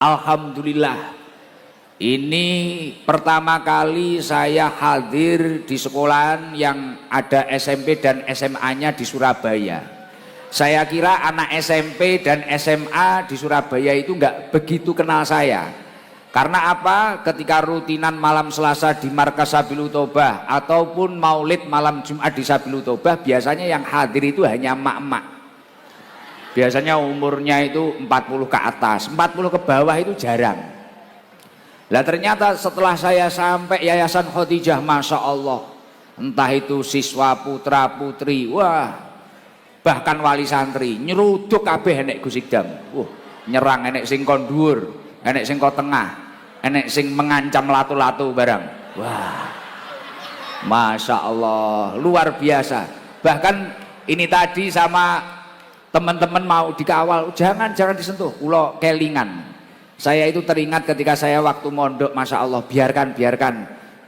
Alhamdulillah, ini pertama kali saya hadir di sekolahan yang ada SMP dan SMA-nya di Surabaya. Saya kira anak SMP dan SMA di Surabaya itu nggak begitu kenal saya. Karena apa? Ketika rutinan malam Selasa di Markas Sabilul Tobah ataupun maulid malam Jumat di Sabilul Tobah, biasanya yang hadir itu hanya emak-emak. Biasanya umurnya itu 40 ke atas, 40 ke bawah itu jarang. Lah ternyata setelah saya sampai Yayasan Khadijah, Masya Allah, entah itu siswa putra putri, wah, bahkan wali santri nyeruduk kabeh enek Gus Ikdam. Nyerang enek sing kon dhuwur, enek sing kon tengah, enek sing mengancam latu-latu barang. Wah, Masya Allah, luar biasa. Bahkan ini tadi sama teman-teman mau dikawal, jangan disentuh, ulo kelingan. Saya itu teringat ketika saya waktu mondok, Masya Allah, biarkan.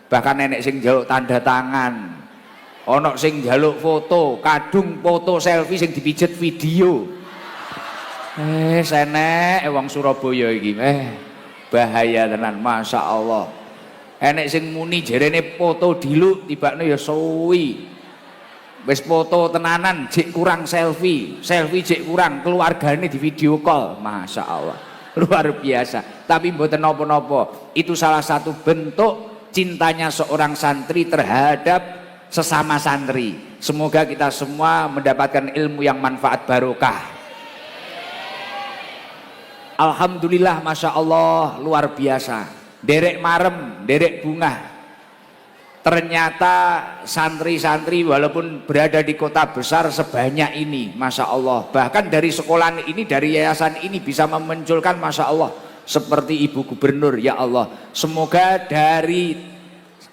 Bahkan nenek sing jaluk tanda tangan, ono sing jaluk foto, kadung foto selfie sing dipijet video. Senek wong Surabaya iki, bahaya tenan, Masya Allah. Enek sing muni jerene foto diluk, tibakne ya suwi. Wis foto tenanan, jek kurang selfie jek kurang, keluargane di video call, Masya Allah, luar biasa. Tapi mboten napa-napa, itu salah satu bentuk cintanya seorang santri terhadap sesama santri. Semoga kita semua mendapatkan ilmu yang manfaat barokah. Alhamdulillah, Masya Allah, luar biasa. Derek marem, derek bunga. Ternyata santri-santri walaupun berada di kota besar sebanyak ini, Masya Allah, bahkan dari sekolahan ini, dari yayasan ini bisa memunculkan, Masya Allah, seperti Ibu Gubernur. Ya Allah, semoga dari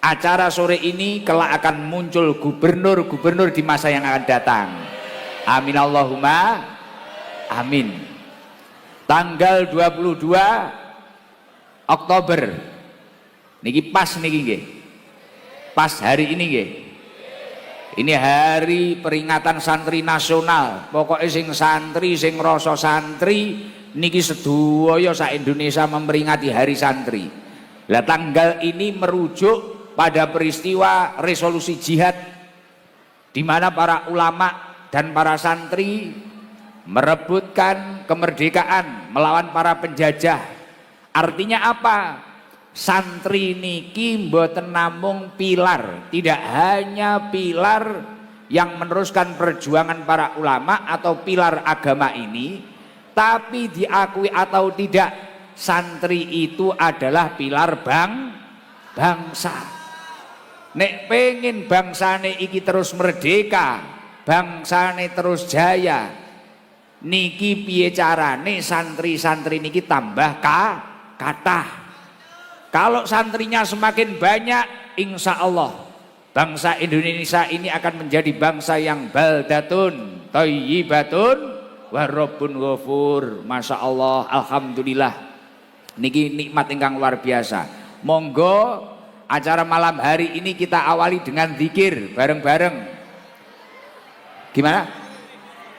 acara sore ini kelak akan muncul gubernur-gubernur di masa yang akan datang. Amin Allahumma amin. Tanggal 22 Oktober niki pas niki nggih, pas hari ini nggih. Ini hari peringatan santri nasional. Pokoknya sing santri, sing rasa santri niki sedaya sak Indonesia memperingati hari santri. Lah tanggal ini merujuk pada peristiwa resolusi jihad di mana para ulama dan para santri merebutkan kemerdekaan melawan para penjajah. Artinya apa? Santri niki mboten namung pilar, tidak hanya pilar yang meneruskan perjuangan para ulama atau pilar agama ini, tapi diakui atau tidak, santri itu adalah pilar bangsa. Nek pengen bangsane iki terus merdeka, bangsane terus jaya, niki piye carane santri-santri niki tambah kathah. Kalau santrinya semakin banyak, insya Allah bangsa Indonesia ini akan menjadi bangsa yang baldatun thayyibatun warabbun ghafur. Masya Allah, alhamdulillah, niki nikmat ingkang luar biasa. Monggo acara malam hari ini kita awali dengan zikir bareng-bareng. Gimana?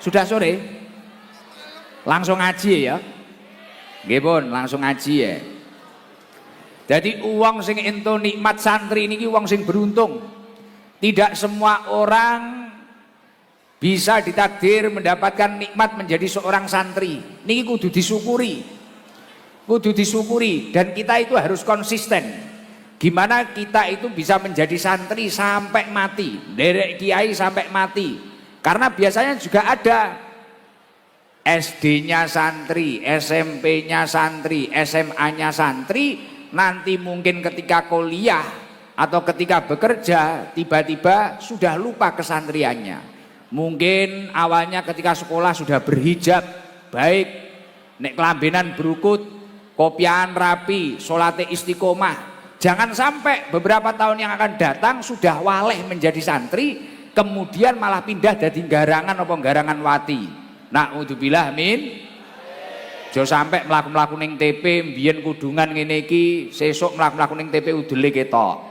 Sudah sore? Langsung ngaji ya? Nggih pun, langsung ngaji ya. Jadi uang sing ento nikmat santri ini uang sing beruntung. Tidak semua orang bisa ditakdir mendapatkan nikmat menjadi seorang santri. Niki kudu disyukuri, dan kita itu harus konsisten. Gimana kita itu bisa menjadi santri sampai mati, derek kiai sampai mati. Karena biasanya juga ada SD-nya santri, SMP-nya santri, SMA-nya santri. Nanti mungkin ketika kuliah atau ketika bekerja tiba-tiba sudah lupa kesantriannya. Mungkin awalnya ketika sekolah sudah berhijab baik, nek kelambenan berukut, kopian rapi, salate istiqomah. Jangan sampai beberapa tahun yang akan datang sudah waleh menjadi santri, kemudian malah pindah dari garangan apa garangan wati. Na'udzubillah min. Jo sampai mlaku-mlaku ning TP mbiyen kudungan ngene iki, sesuk mlaku-mlaku ning TP udele ketok.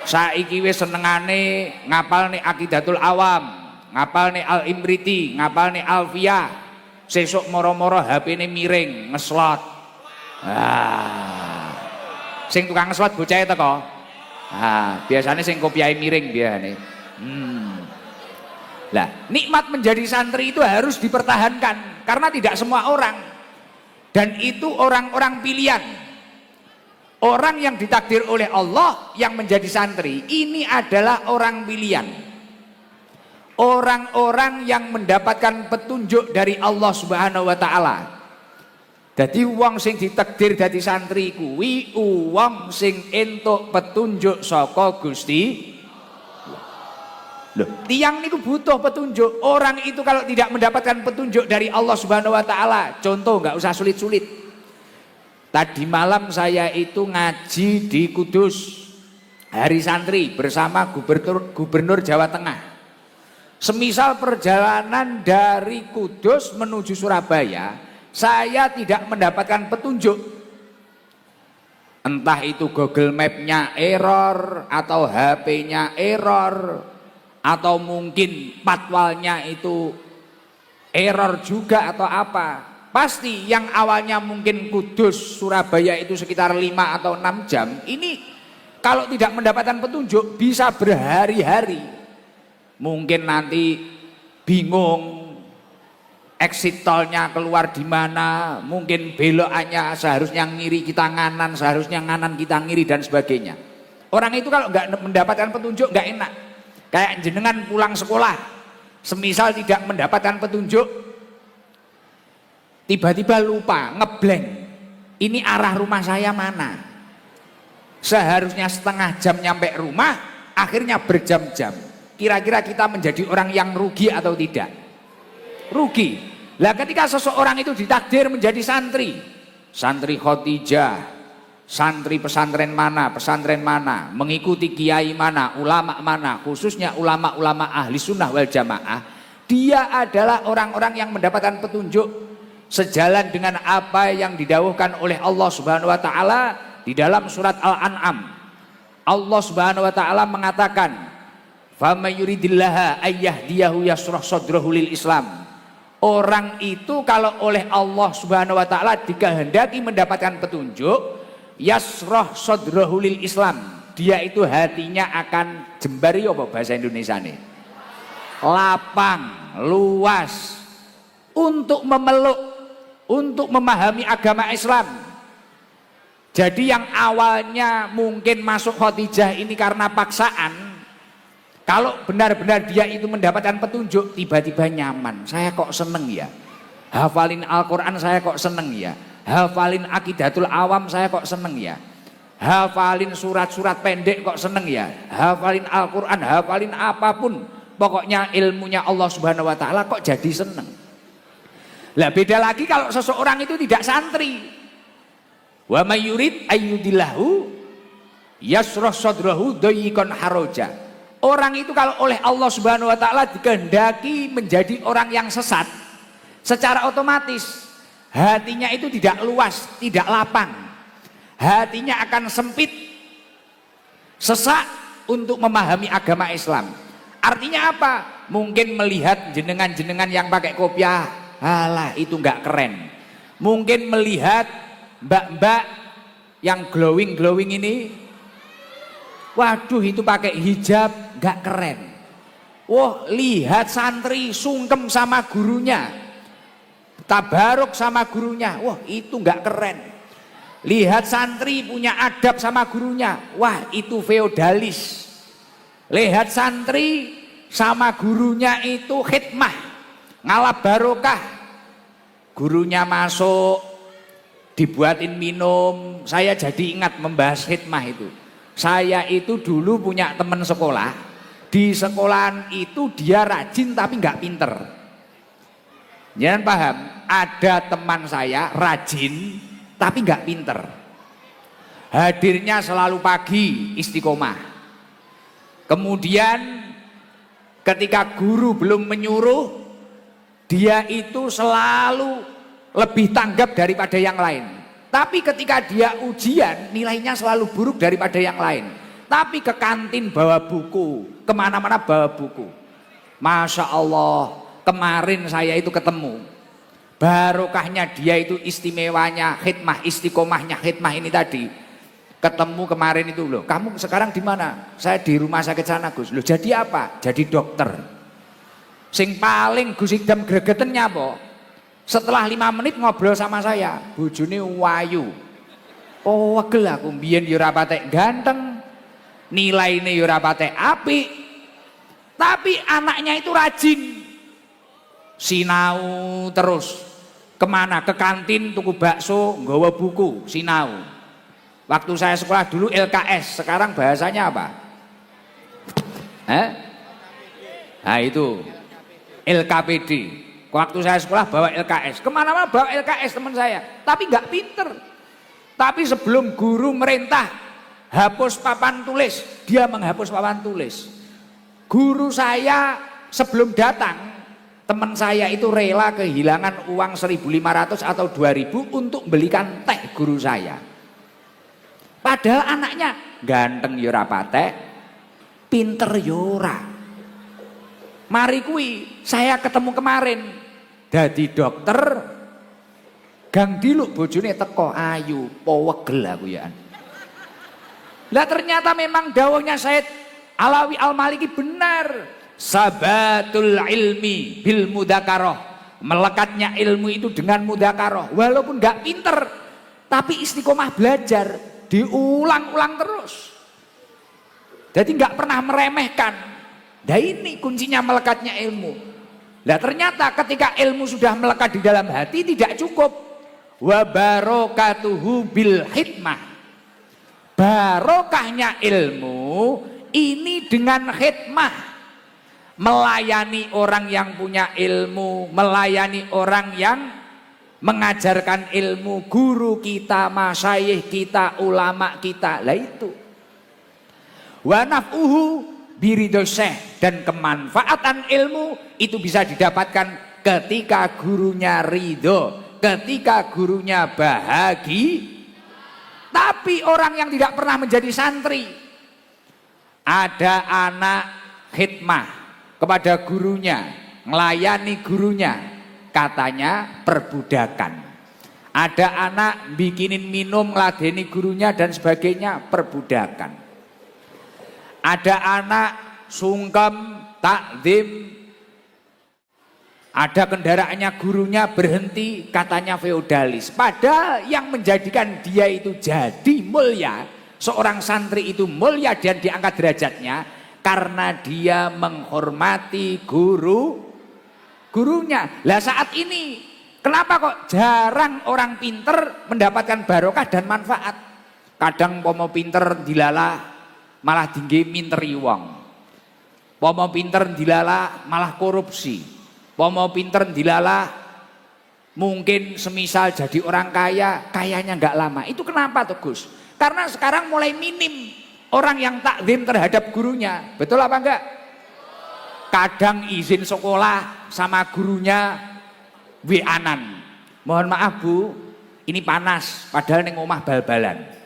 Saiki wis senengane ngapalne Aqidatul Awam, ngapalne Al-Imriti, ngapalne Alfiyah. sesuk moro-moro HP-ne miring, ngeslot. Sing tukang ngeslot bocah teko. Biasanya sing kopiah miring biasane. Lah, nikmat menjadi santri itu harus dipertahankan karena tidak semua orang. Dan itu orang-orang pilihan. Orang yang ditakdir oleh Allah yang menjadi santri ini adalah orang pilihan. Orang-orang yang mendapatkan petunjuk dari Allah Subhanahu wa taala. Jadi wong sing ditakdir dadi santri kuwi wong sing entuk petunjuk saka Gusti. Loh, tiang niku butuh petunjuk. Orang itu kalau tidak mendapatkan petunjuk dari Allah Subhanahu wa taala, contoh nggak usah sulit-sulit. Tadi malam saya itu ngaji di Kudus, hari santri bersama gubernur Jawa Tengah. Semisal perjalanan dari Kudus menuju Surabaya, saya tidak mendapatkan petunjuk. Entah itu Google Map-nya error, atau HP-nya error, atau mungkin patwalnya itu error juga atau apa. Pasti yang awalnya mungkin Kudus, Surabaya itu sekitar 5 atau 6 jam, ini kalau tidak mendapatkan petunjuk bisa berhari-hari. Mungkin nanti bingung exit tolnya keluar di mana, mungkin belokannya seharusnya ngiri kita nganan, seharusnya nganan kita ngiri dan sebagainya. Orang itu kalau nggak mendapatkan petunjuk nggak enak. Kayak jenengan pulang sekolah, semisal tidak mendapatkan petunjuk, tiba-tiba lupa, ngeblank. Ini arah rumah saya mana? Seharusnya setengah jam nyampe rumah, akhirnya berjam-jam. Kira-kira kita menjadi orang yang rugi atau tidak? Rugi. Lah ketika seseorang itu ditakdir menjadi santri, santri Khotijah, santri pesantren mana, mengikuti kiai mana, ulama mana, khususnya ulama-ulama ahli sunnah wal jamaah, dia adalah orang-orang yang mendapatkan petunjuk sejalan dengan apa yang didawuhkan oleh Allah Subhanahu wa taala di dalam surat Al-An'am. Allah Subhanahu wa taala mengatakan, "Faman yuridillaha ayyahdiyahu yashrah sadrahu lil Islam." Orang itu kalau oleh Allah Subhanahu wa taala dikehendaki mendapatkan petunjuk, yashrah sadrahu lil Islam. Dia itu hatinya akan jembari apa bahasa Indonesia nih? Lapang, luas untuk memeluk, untuk memahami agama Islam. Jadi yang awalnya mungkin masuk Khotijah ini karena paksaan, kalau benar-benar dia itu mendapatkan petunjuk, tiba-tiba nyaman. Saya kok seneng ya, hafalin Al-Quran saya kok seneng ya, hafalin Aqidatul Awam saya kok seneng ya, hafalin surat-surat pendek kok seneng ya, hafalin Al-Quran, hafalin apapun, pokoknya ilmunya Allah Subhanahu wa taala kok jadi seneng. Lah beda lagi kalau seseorang itu tidak santri. Wa may yurid ayyudillahu yashrah sadrahu dayyqan haraja. Orang itu kalau oleh Allah Subhanahu wa taala dikehendaki menjadi orang yang sesat, secara otomatis hatinya itu tidak luas, tidak lapang. Hatinya akan sempit, sesak untuk memahami agama Islam. Artinya apa? Mungkin melihat jenengan-jenengan yang pakai kopiah, alah itu nggak keren. Mungkin melihat mbak-mbak yang glowing ini, waduh itu pakai hijab nggak keren. Wah, lihat santri sungkem sama gurunya, tabaruk sama gurunya, wah itu nggak keren. Lihat santri punya adab sama gurunya, wah itu feodalis. Lihat santri sama gurunya itu khidmah, ngalap barokah. Gurunya masuk dibuatin minum. Saya jadi ingat membahas khidmah itu. Saya itu dulu punya teman sekolah, di sekolahan itu dia rajin tapi nggak pinter. Jangan paham, ada teman saya rajin tapi nggak pinter. Hadirnya selalu pagi, istiqomah. Kemudian ketika guru belum menyuruh, dia itu selalu lebih tanggap daripada yang lain. Tapi ketika dia ujian, nilainya selalu buruk daripada yang lain. Tapi ke kantin bawa buku, kemana-mana bawa buku. Masya Allah, kemarin saya itu ketemu. barokahnya dia itu, istimewanya khidmah, istiqomahnya khidmah ini tadi. Ketemu kemarin itu, loh kamu sekarang di mana? Saya di rumah sakit sana Gus. Loh jadi apa? Jadi dokter. Sing paling Gus Idam gregetennya apa? Setelah 5 menit ngobrol sama saya, bojone wayu. Oh wegel aku mbiyen yo ora patek ganteng, nilaine yo ora patek apik, tapi anaknya itu rajin. Sinau terus. Kemana? Ke kantin tuku bakso, nggawa buku, sinau. Waktu saya sekolah dulu LKS, sekarang bahasanya apa? Nah itu LKPD. Waktu saya sekolah bawa LKS, kemana-mana bawa LKS teman saya, tapi nggak pinter. Tapi sebelum guru merintah hapus papan tulis, dia menghapus papan tulis. Guru saya sebelum datang, teman saya itu rela kehilangan uang 1.500 atau 2.000 untuk belikan teh guru saya. Padahal anaknya ganteng yo ora patek, pinter yo ora. Mari kui saya ketemu kemarin dadi dokter, gang diluk bojone teko ayu, powegel aku ya. Lah ternyata memang dawuhnya Said Alawi Al-Maliki benar. Sabatul ilmi bil mudzakarah. Melekatnya ilmu itu dengan mudzakarah. Walaupun nggak pinter, tapi istiqomah belajar, diulang-ulang terus. Jadi nggak pernah meremehkan. Nah ini kuncinya melekatnya ilmu. Nah ternyata ketika ilmu sudah melekat di dalam hati tidak cukup. Wa barokatuhu bil hikmah. Barokahnya ilmu ini dengan khidmah, melayani orang yang punya ilmu, melayani orang yang mengajarkan ilmu, guru kita, masyayikh kita, ulama kita. Lah itu wa naf'uhu biridho syekh, dan kemanfaatan ilmu itu bisa didapatkan ketika gurunya ridho, ketika gurunya bahagia. Tapi orang yang tidak pernah menjadi santri, ada anak khidmah kepada gurunya, melayani gurunya, katanya perbudakan. Ada anak bikinin minum, ngeladeni gurunya dan sebagainya, perbudakan. Ada anak sungkem, takzim, ada kendaraannya gurunya berhenti, katanya feodalis. Padahal yang menjadikan dia itu jadi mulia, seorang santri itu mulia dan diangkat derajatnya, karena dia menghormati gurunya. Lah saat ini kenapa kok jarang orang pinter mendapatkan barokah dan manfaat? Kadang pomo pinter dilalah malah tinggi minteri wong, pomo pinter dilalah malah korupsi, pomo pinter dilalah mungkin semisal jadi orang kaya, kayanya nggak lama. Itu kenapa tuh Gus? Karena sekarang mulai minim orang yang takzim terhadap gurunya. Betul apa enggak? Kadang izin sekolah sama gurunya WA-an. Mohon maaf Bu, ini panas, padahal neng omah bal-balan.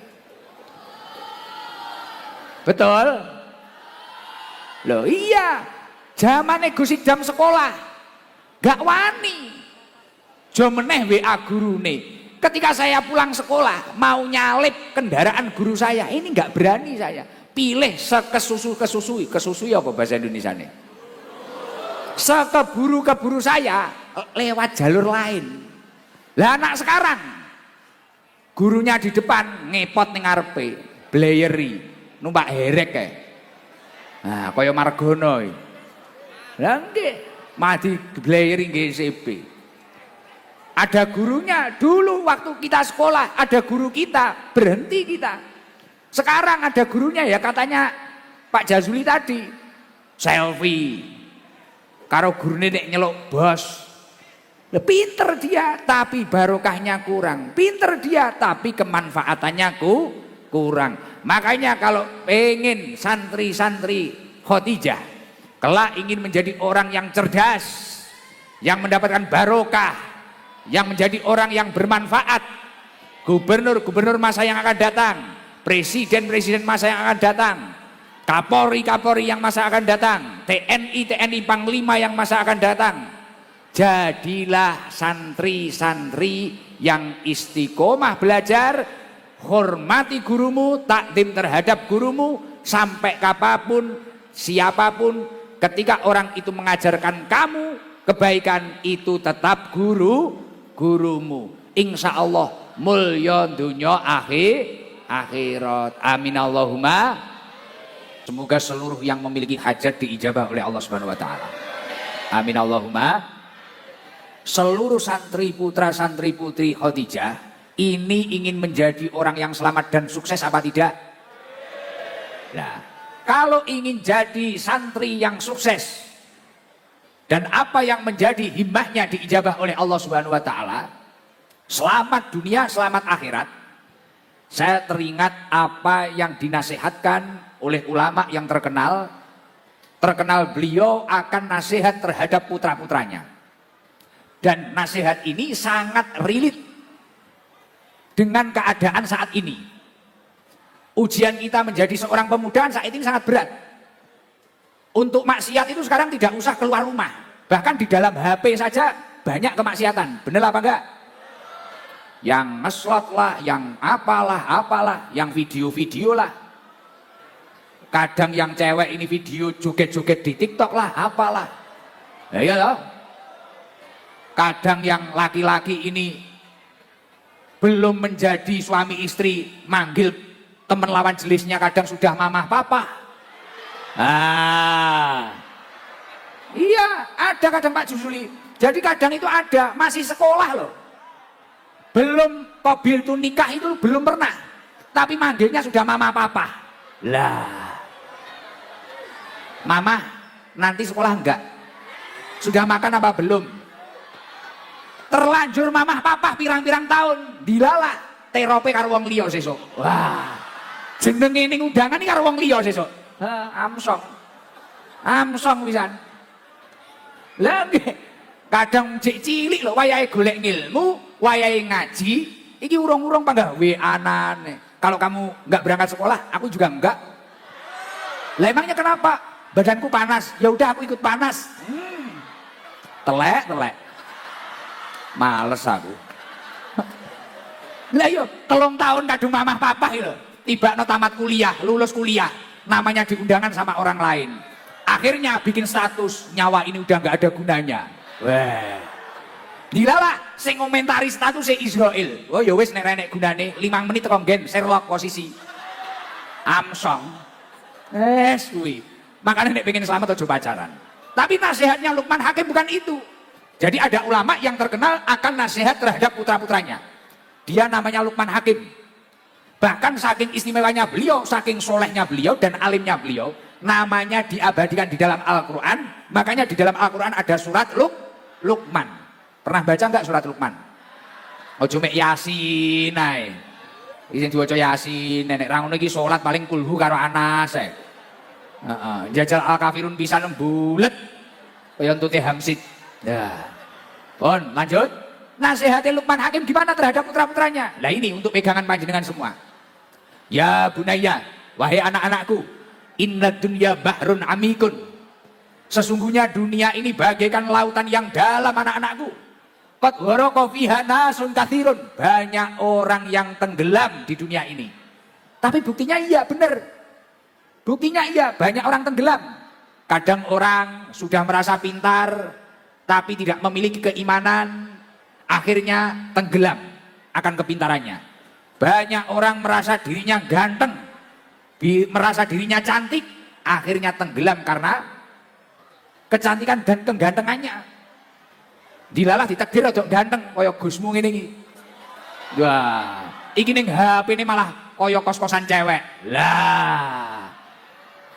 Betul? Loh iya, zamane Gus Idam sekolah gak wani jomeneh WA gurune. Ketika saya pulang sekolah mau nyalip kendaraan guru saya, ini nggak berani saya. Pilih kesusui apa bahasa Indonesia nih? Sekeburu-keburu saya lewat jalur lain. Lah anak sekarang gurunya di depan ngepot ning ngarepe, blayeri, numpak herek kae. Nah, kaya Margono iki. Lah nggih, mati blayeri GCP. Ada gurunya dulu waktu kita sekolah, ada guru kita, berhenti kita. Sekarang ada gurunya ya katanya Pak Jazuli tadi, selfie. Karo gurune nek nyeluk bos. Pinter dia tapi barokahnya kurang. Pinter dia tapi kemanfaatannya kurang. Makanya kalau pengen santri-santri Khotijah kelak ingin menjadi orang yang cerdas, yang mendapatkan barokah, yang menjadi orang yang bermanfaat, gubernur-gubernur masa yang akan datang, presiden-presiden masa yang akan datang, kapolri-kapolri yang masa akan datang, TNI Panglima yang masa akan datang, Jadilah santri-santri yang istiqomah belajar, hormati gurumu, takdim terhadap gurumu, sampai kapapun, siapapun, ketika orang itu mengajarkan kamu kebaikan, itu tetap gurumu. Insya Allah mulya dunya akhirat. Amin Allahumma. Semoga seluruh yang memiliki hajat diijabah oleh Allah Subhanahu wa taala. Amin Allahumma. Seluruh santri putra santri putri Khadijah ini ingin menjadi orang yang selamat dan sukses apa tidak? Nah, kalau ingin jadi santri yang sukses dan apa yang menjadi himmahnya diijabah oleh Allah Subhanahu wa taala, selamat dunia, selamat akhirat. Saya teringat apa yang dinasihatkan oleh ulama yang terkenal beliau akan nasihat terhadap putra-putranya. Dan nasihat ini sangat relate dengan keadaan saat ini. Ujian kita menjadi seorang pemuda saat ini sangat berat. Untuk maksiat itu sekarang tidak usah keluar rumah. Bahkan di dalam HP saja banyak kemaksiatan. Benar apa enggak? Yang ngeslot lah, yang apalah, yang video-video lah. Kadang yang cewek ini video joget-joget di TikTok lah, apalah. Ya iya loh. Kadang yang laki-laki ini belum menjadi suami istri, manggil teman lawan jenisnya kadang sudah mamah papa. Iya, ada kadang Pak Jusuli. Jadi kadang itu ada, masih sekolah loh. Belum kobil tuh nikah itu belum pernah. Tapi manggilnya sudah mama papa. Lah. Mama, nanti sekolah enggak? Sudah makan apa belum? Terlanjur mamah papa pirang-pirang tahun dilalah terope karo wong liya sesuk. Wah. Jenenge ning undangan iki karo wong liya sesuk. Amsong pisan. Lah kadang cek cilik lho wayahe golek ilmu, wayahe ngaji, iki urung-urung panggah WA-anane. Kalau kamu enggak berangkat sekolah, aku juga enggak. Lah emangnya kenapa? Badanku panas. Ya udah aku ikut panas. Telek. Males aku. Lah yo, 3 tahun kadung mamah papa lho. Tiba no tamat kuliah, lulus kuliah, namanya diundangan sama orang lain. Akhirnya bikin status, nyawa ini udah nggak ada gunanya. Wah. Dilalah sing ngomentari status Israel. Oh ya wis nek renek gunane 5 menit teko nggen Sherlock posisi. Amsong. Kuwi. Makanya nek pengen selamat aja pacaran. Tapi nasihatnya Luqman Hakim bukan itu. Jadi ada ulama yang terkenal akan nasihat terhadap putra-putranya. Dia namanya Luqman Hakim. Bahkan saking istimewanya beliau, saking solehnya beliau dan alimnya beliau, namanya diabadikan di dalam Al-Quran. Makanya di dalam Al-Quran ada surat Luqman. Pernah baca enggak surat Luqman? Ojo mek Yasin ae. Iki diwaca Yasin, nenek ra ngono iki salat paling kulhu karo Anas ae. Jajal Al-Kafirun pisan bulet kaya entute Hamsid. Nah. Pon, lanjut. Nasihatnya Luqman Hakim gimana terhadap putra-putranya? Lah ini untuk pegangan panjenengan semua. Ya bunaya, wahai anak-anakku, inna dunya bahrun amikun. Sesungguhnya dunia ini bagaikan lautan yang dalam anak-anakku. Qad gharaqa fiha nasun katsirun. Banyak orang yang tenggelam di dunia ini. Tapi buktinya iya benar. Buktinya iya banyak orang tenggelam. Kadang orang sudah merasa pintar tapi tidak memiliki keimanan, akhirnya tenggelam akan kepintarannya. Banyak orang merasa dirinya ganteng, merasa dirinya cantik, akhirnya tenggelam karena kecantikan dan kegantengannya. Dilalah ditakdir aja ganteng kaya Gusmu ngene iki. Wah, iki ning HP ini malah kaya kos-kosan cewek. Lah.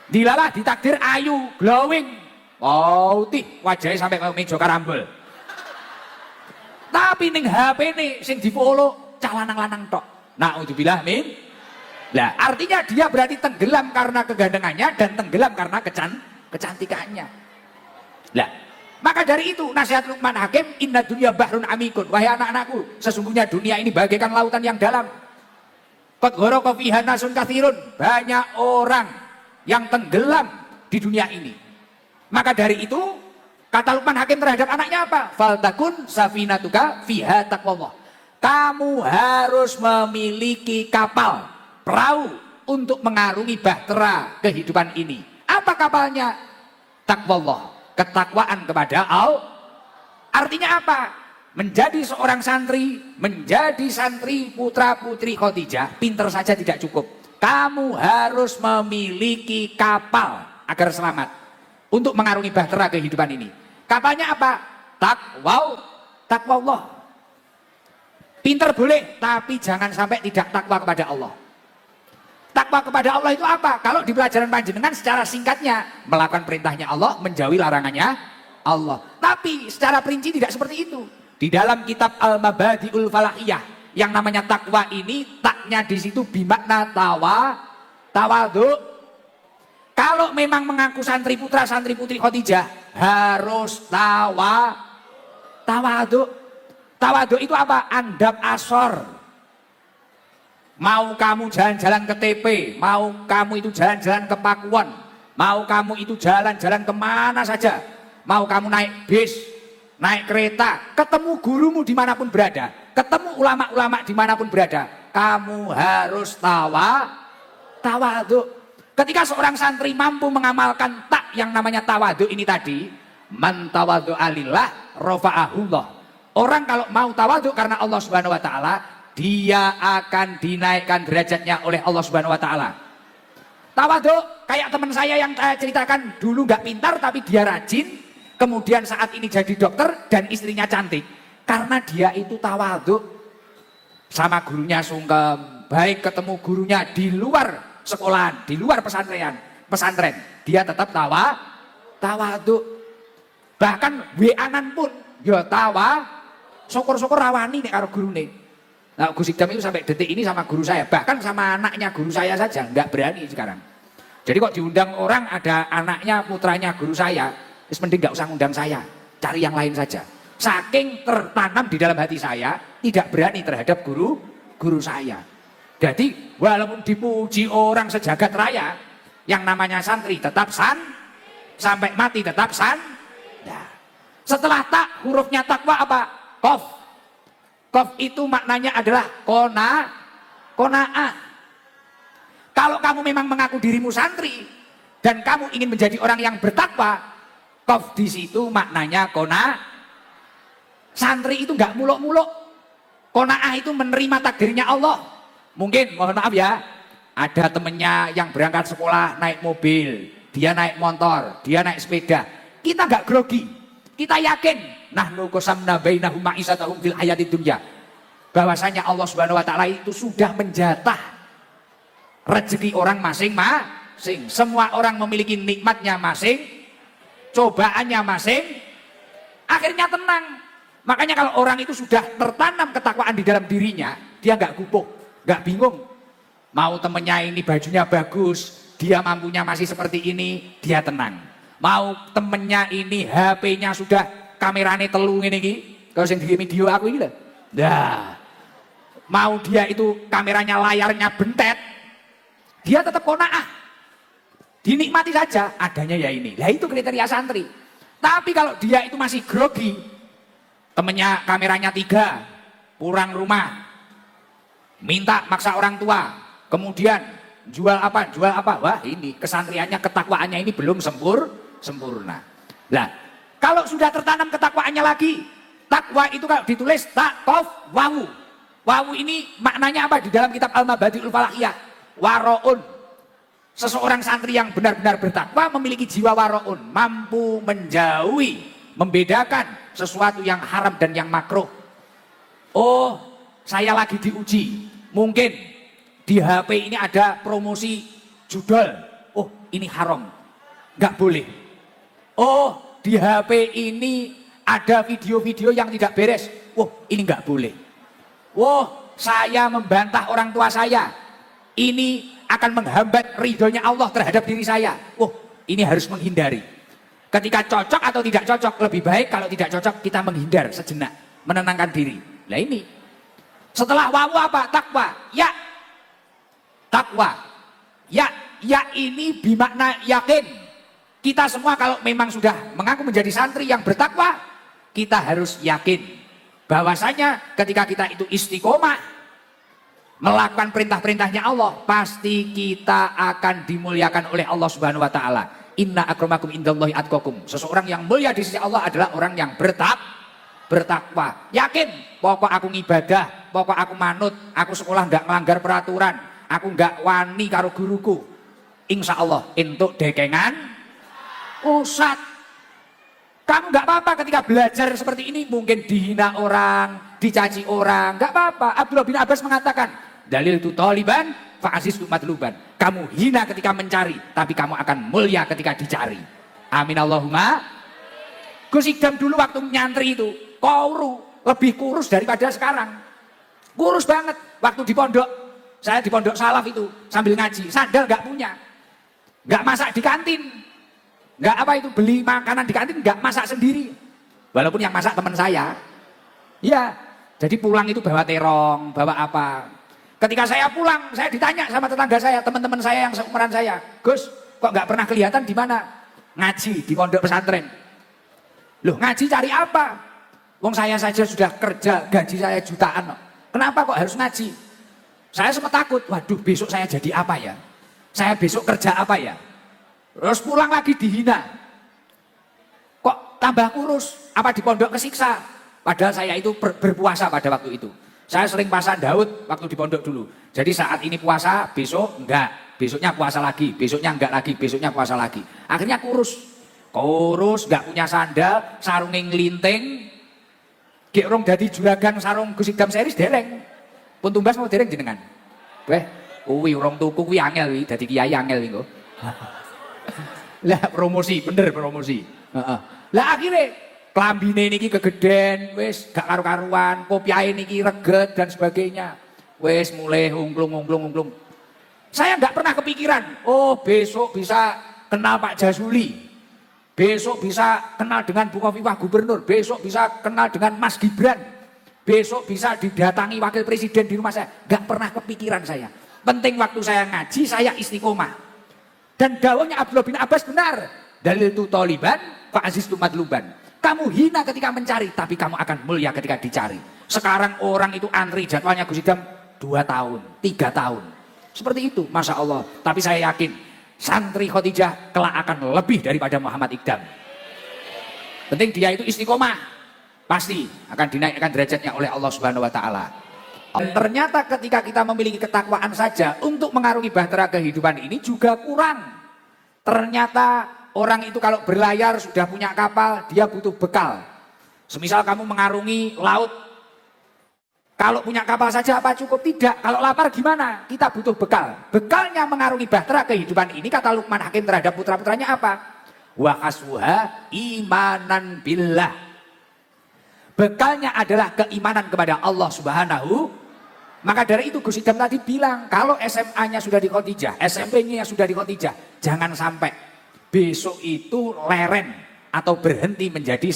Dilalah ditakdir ayu, glowing. Putih, wajahnya sampai kayak meja karambol. Tapi ning HP ini sing di-follow cah lanang-lanang tok. Naudzubillah min. Lah, artinya dia berarti tenggelam karena kegandengannya dan tenggelam karena kecantikannya. Lah, maka dari itu nasihat Luqman Hakim, inna dunya bahrun amikun. Wahai anak-anakku, sesungguhnya dunia ini bagaikan lautan yang dalam. Qad gharaqa fiha nasun katsirun. Banyak orang yang tenggelam di dunia ini. Maka dari itu, Kata Luqman Hakim terhadap anaknya apa? Faltakun safinatuka fiha taqwallah. Kamu harus memiliki kapal, perahu untuk mengarungi bahtera kehidupan ini. Apa kapalnya? Taqwallah, ketakwaan kepada Allah. Artinya apa? Menjadi seorang santri, menjadi santri putra putri Khadijah, pinter saja tidak cukup. Kamu harus memiliki kapal agar selamat untuk mengarungi bahtera kehidupan ini. Kapalnya apa? Taqwallah. Pinter boleh, tapi jangan sampai tidak takwa kepada Allah. Takwa kepada Allah itu apa? Kalau di pelajaran panjenengan secara singkatnya, melakukan perintahnya Allah, menjauhi larangannya Allah. Tapi secara perinci tidak seperti itu. Di dalam kitab Al-Mabadi'ul Falahiyah, yang namanya takwa ini, taknya di situ bimakna tawadhu. Kalau memang mengaku santri putra, santri putri Khadijah, harus tawadhu. Tawadhu itu apa? Andap asor. Mau kamu jalan-jalan ke TP, mau kamu itu jalan-jalan ke Pakuwon, mau kamu itu jalan-jalan kemana saja, mau kamu naik bis, naik kereta, ketemu gurumu dimanapun berada, ketemu ulama-ulama dimanapun berada, kamu harus tawadhu. Ketika seorang santri mampu mengamalkan tak yang namanya tawadhu ini tadi, man tawadhu'a lillah rafa'ahullah. Orang kalau mau tawadhu karena Allah Subhanahu wa taala, dia akan dinaikkan derajatnya oleh Allah Subhanahu wa taala. Tawadhu kayak teman saya yang saya ceritakan, dulu nggak pintar tapi dia rajin, kemudian saat ini jadi dokter dan istrinya cantik. Karena dia itu tawadhu, sama gurunya sungkem, baik ketemu gurunya di luar sekolahan, di luar pesantren, dia tetap tawadhu. Bahkan WA-an pun ya syukur-syukur rawani nek karo gurune. Nah, Gus Idam itu sampai detik ini sama guru saya, bahkan sama anaknya guru saya saja nggak berani sekarang. Jadi kok diundang orang ada anaknya, putranya guru saya, wis mending nggak usah undang saya, cari yang lain saja. Saking tertanam di dalam hati saya, tidak berani terhadap guru saya. Jadi walaupun dipuji orang sejagat raya, yang namanya santri tetap sampai mati tetap ya. Setelah tak, hurufnya takwa apa? Qaf. Qaf itu maknanya adalah qanaah. Kalau kamu memang mengaku dirimu santri dan kamu ingin menjadi orang yang bertakwa, qaf di situ maknanya qanaah. Santri itu nggak muluk-muluk. Qanaah itu menerima takdirnya Allah. Mungkin mohon maaf ya, ada temennya yang berangkat sekolah naik mobil, dia naik motor, dia naik sepeda. Kita nggak grogi, kita yakin nahnu qasamna bainahum ma'isatahum fil hayatid dunya, bahwasanya Allah Subhanahu wa taala itu sudah menjatah rezeki orang masing-masing. Semua orang memiliki nikmatnya masing, cobaannya masing, akhirnya tenang. Makanya kalau orang itu sudah tertanam ketakwaan di dalam dirinya, dia nggak gupuk, nggak bingung. Mau temennya ini bajunya bagus, dia mampunya masih seperti ini, dia tenang. Mau temennya ini HP-nya sudah kameranya telu ngene iki, kalau sing di video aku ini lah. Nah, mau dia itu kameranya layarnya bentet, dia tetap qanaah. Dinikmati saja, adanya ya ini. Lah itu kriteria santri. Tapi kalau dia itu masih grogi, temennya kameranya 3, pulang rumah, minta maksa orang tua, kemudian jual apa, wah ini kesantriannya, ketakwaannya ini belum sempurna. Lah, kalau sudah tertanam ketakwaannya lagi, takwa itu kalau ditulis taqaf wawu. Wawu ini maknanya apa di dalam kitab Al-Mabadi'ul Falahiyah? Waro'un. Seseorang santri yang benar-benar bertakwa memiliki jiwa waro'un, mampu menjauhi, membedakan sesuatu yang haram dan yang makruh. Oh, saya lagi diuji. Mungkin di HP ini ada promosi judol. Oh, ini haram. Nggak boleh. Oh, di HP ini ada video-video yang tidak beres. Oh, ini nggak boleh. Oh, saya membantah orang tua saya. Ini akan menghambat ridhonya Allah terhadap diri saya. Oh, ini harus menghindari. Ketika cocok atau tidak cocok, lebih baik kalau tidak cocok kita menghindar sejenak, menenangkan diri. Nah ini. Setelah wawu apa? Takwa. Ya. Takwa. Ya ini bermakna yakin. Kita semua kalau memang sudah mengaku menjadi santri yang bertakwa, kita harus yakin bahwasanya ketika kita itu istiqomah melakukan perintah-perintahnya Allah, pasti kita akan dimuliakan oleh Allah Subhanahu wa taala. Inna akramakum indallahi atqakum. Seseorang yang mulia di sisi Allah adalah orang yang bertakwa. Yakin, pokok aku ngibadah, pokok aku manut, aku sekolah enggak melanggar peraturan, aku enggak wani karo guruku. Insya Allah entuk dekengan Ustaz. Kamu nggak apa-apa ketika belajar seperti ini, mungkin dihina orang, dicaci orang, nggak apa-apa. Abdullah bin Abbas mengatakan, dalil itu taliban, fa'aziz tu matluban. Kamu hina ketika mencari, tapi kamu akan mulia ketika dicari. Amin Allahumma. Gus Idam dulu waktu nyantri itu, lebih kurus daripada sekarang. Kurus banget waktu di pondok. Saya di pondok salaf itu sambil ngaji, sandal nggak punya, nggak masak di kantin. Nggak apa itu, beli makanan di kantin nggak masak sendiri, walaupun yang masak teman saya. Ya, jadi pulang itu bawa terong, bawa apa. Ketika saya pulang, saya ditanya sama tetangga saya, teman-teman saya yang seumuran saya, Gus, kok nggak pernah kelihatan di mana? Ngaji di pondok pesantren. Loh, ngaji cari apa? Wong saya saja sudah kerja, gaji saya jutaan. Kenapa kok harus ngaji? Saya sempat takut, waduh besok saya jadi apa ya? Saya besok kerja apa ya? Terus pulang lagi dihina. Kok tambah kurus? Apa di pondok kesiksa? Padahal saya itu berpuasa pada waktu itu. Saya sering pasang Daud waktu di pondok dulu. Jadi saat ini puasa, besok enggak. Besoknya puasa lagi, besoknya enggak lagi, besoknya puasa lagi. Akhirnya kurus. Kurus, enggak punya sandal, sarungnya ngelinting. Gek rong dadi juragan sarung Gus Idam series dereng. Pun tumbas mau dereng jenengan. Weh, kuwi urung tuku kuwi angel kuwi, dadi kiai angel iki kok. Lah promosi, bener promosi. Lah akhirnya klambine niki kegeden, wis gak karu-karuan, kopiahe niki reget dan sebagainya. Wis mulai ungklung. Saya nggak pernah kepikiran, oh besok bisa kenal Pak Jasuli. Besok bisa kenal dengan Bu Khofifah Gubernur, besok bisa kenal dengan Mas Gibran. Besok bisa didatangi wakil presiden di rumah saya. Nggak pernah kepikiran saya. Penting waktu saya ngaji, saya istiqomah. Dan dawuhnya Abdullah bin Abbas benar. Dalil itu taliban, fa'aziz tu matluban. Kamu hina ketika mencari, tapi kamu akan mulia ketika dicari. Sekarang orang itu antri jadwalnya Gus Idam 2 tahun, 3 tahun. Seperti itu, Masya Allah. Tapi saya yakin, santri Khadijah kelak akan lebih daripada Muhammad Iqdam. Penting dia itu istiqomah. Pasti akan dinaikkan derajatnya oleh Allah Subhanahu wa taala. Dan ternyata ketika kita memiliki ketakwaan saja untuk mengarungi bahtera kehidupan ini juga kurang. Ternyata orang itu kalau berlayar sudah punya kapal, dia butuh bekal. Semisal kamu mengarungi laut, kalau punya kapal saja apa cukup? Tidak. Kalau lapar gimana? Kita butuh bekal. Bekalnya mengarungi bahtera kehidupan ini, kata Luqman Hakim terhadap putra-putranya apa? Wa hasbuha imanan billah. Bekalnya adalah keimanan kepada Allah Subhanahu. Maka dari itu Gus Idam tadi bilang, kalau SMA-nya sudah di Khadijah, SMP-nya sudah di Khadijah, jangan sampai besok itu leren atau berhenti menjadi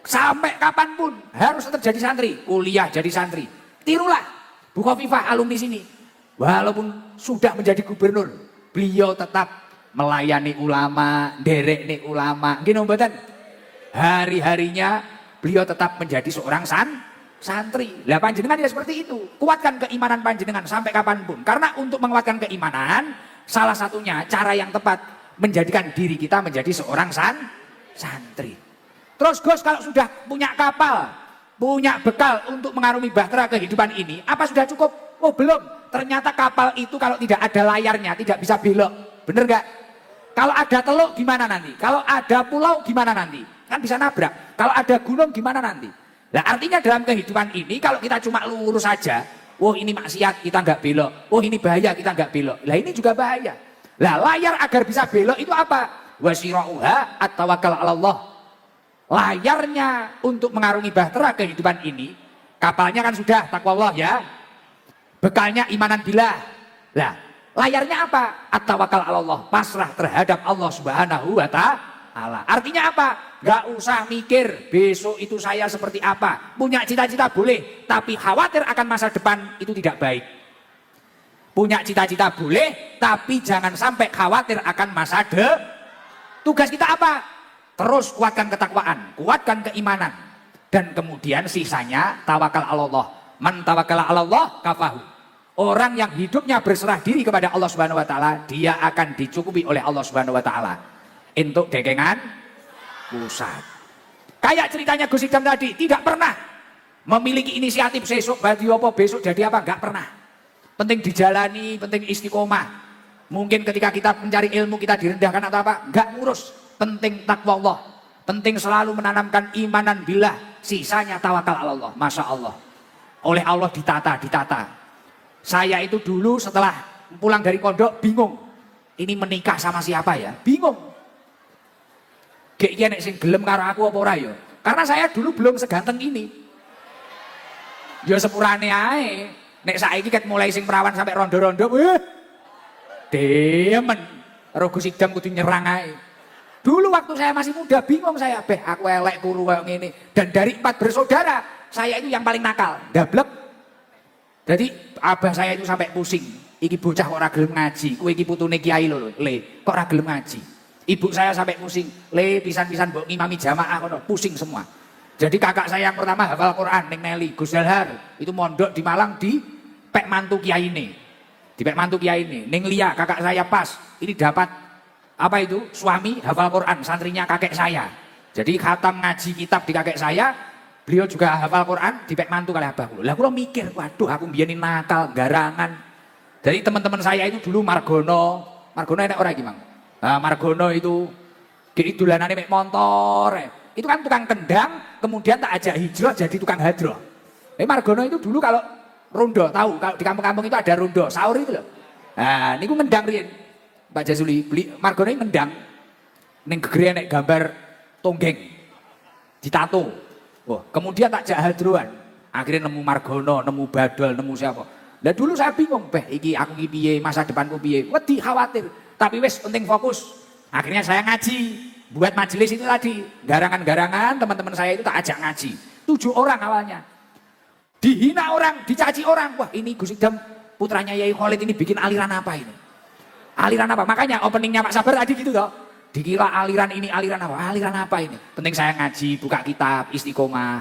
sampai kapanpun harus tetap jadi santri, kuliah jadi santri. Tirulah Bu Khofifah alumni sini. Walaupun sudah menjadi gubernur, beliau tetap melayani ulama, nderekne ulama. Nggih mboten? Hari-harinya beliau tetap menjadi seorang santri. Lah panjenengan ya seperti itu. Kuatkan keimanan panjenengan sampai kapanpun. Karena untuk menguatkan keimanan, salah satunya cara yang tepat menjadikan diri kita menjadi seorang santri. Terus Gus, kalau sudah punya kapal, punya bekal untuk mengarungi bahtera kehidupan ini, apa sudah cukup? Oh belum. Ternyata kapal itu kalau tidak ada layarnya tidak bisa belok. Bener gak? Kalau ada teluk gimana nanti? Kalau ada pulau gimana nanti? Kan bisa nabrak. Kalau ada gunung gimana nanti? Nah artinya dalam kehidupan ini kalau kita cuma lurus saja, oh ini maksiat kita nggak belok, oh ini bahaya kita nggak belok. Lah ini juga bahaya. Lah layar agar bisa belok itu apa? Wasirauha at-tawakkal 'ala Allah. Layarnya untuk mengarungi bahtera kehidupan ini, kapalnya kan sudah takwa Allah ya. Bekalnya imanan billah. Lah, layarnya apa? At-tawakkal 'ala Allah, pasrah terhadap Allah Subhanahu wa taala. Artinya apa? Gak usah mikir besok itu saya seperti apa. Punya cita-cita boleh, tapi khawatir akan masa depan itu tidak baik. Punya cita-cita boleh, tapi jangan sampai khawatir akan masa Tugas kita apa? Terus kuatkan ketakwaan, kuatkan keimanan. Dan kemudian sisanya tawakal Allah. Man tawakkala 'ala Allah kafahu. Orang yang hidupnya berserah diri kepada Allah Subhanahu wa taala, dia akan dicukupi oleh Allah Subhanahu wa taala. Entuk dekengan pusat. Kayak ceritanya Gus Idam tadi, tidak pernah memiliki inisiatif besok badi apa, besok jadi apa, enggak pernah. Penting dijalani, penting istiqomah. Mungkin ketika kita mencari ilmu kita direndahkan atau apa, enggak ngurus. Penting takwa Allah. Penting selalu menanamkan imanan billah. Sisanya tawakal Allah. Masya Allah. Oleh Allah ditata. Saya itu dulu setelah pulang dari pondok bingung. Ini menikah sama siapa ya? Bingung. Kayak nek sing gelem karo aku apa ora ya? Karena saya dulu belum seganteng ini. Ya sepurane ae. Nek saiki ket mulai sing perawan sampai rondo-rondo, demen. Karo Gus Idam kudu nyerang ae. Dulu waktu saya masih muda bingung saya, beh aku elek kuru kayak ngene. Dan dari 4 bersaudara, saya itu yang paling nakal, dablek. Jadi abah saya itu sampai pusing. Iki bocah kok ora gelem ngaji, kowe iki putune kiai lho, Le, kok ora gelem ngaji. Ibu saya sampai pusing, Le pisan-pisan mbok ngimami jamaah kono, pusing semua. Jadi kakak saya yang pertama hafal Quran ning Neli, Gus Dalhar, itu mondok di Malang di pek mantu kiai ini. Di pek mantu kiai ini, ning Lia kakak saya pas, ini dapat apa itu? Suami hafal Quran, santrinya kakek saya. Jadi khatam ngaji kitab di kakek saya, beliau juga hafal Quran, dipek mantu kali abah kula. Lah kula mikir, waduh aku mbiyen nakal, garangan. Jadi teman-teman saya itu dulu Margono enak ora iki, Mang? Nah, Margono itu dolanan mek motor. Itu kan tukang kendang, kemudian tak ajak hijrah jadi tukang hadroh. Margono itu dulu kalau rondo, tahu kalau di kampung-kampung itu ada rondo, sahur itu loh. Nah, niku ngendang riyen. Pak Jasuli beli Margono ngendang ning gegere nek gambar tonggeng ditato. Wah, kemudian tak jak hadroan. Akhirnya nemu Margono, nemu Badol, nemu siapa. Lah dulu saya bingung, beh iki aku iki piye, masa depanku piye. Wedi khawatir, tapi wis penting fokus. Akhirnya saya ngaji, buat majelis itu tadi. Garangan-garangan teman-teman saya itu tak ajak ngaji. 7 orang awalnya. Dihina orang, dicaci orang. Wah, ini Gus Idam putranya Yai Khalid ini bikin aliran apa ini? Aliran apa? Makanya openingnya Pak Sabar tadi gitu toh. Dikira aliran ini aliran apa? Aliran apa ini? Penting saya ngaji, buka kitab, istiqomah.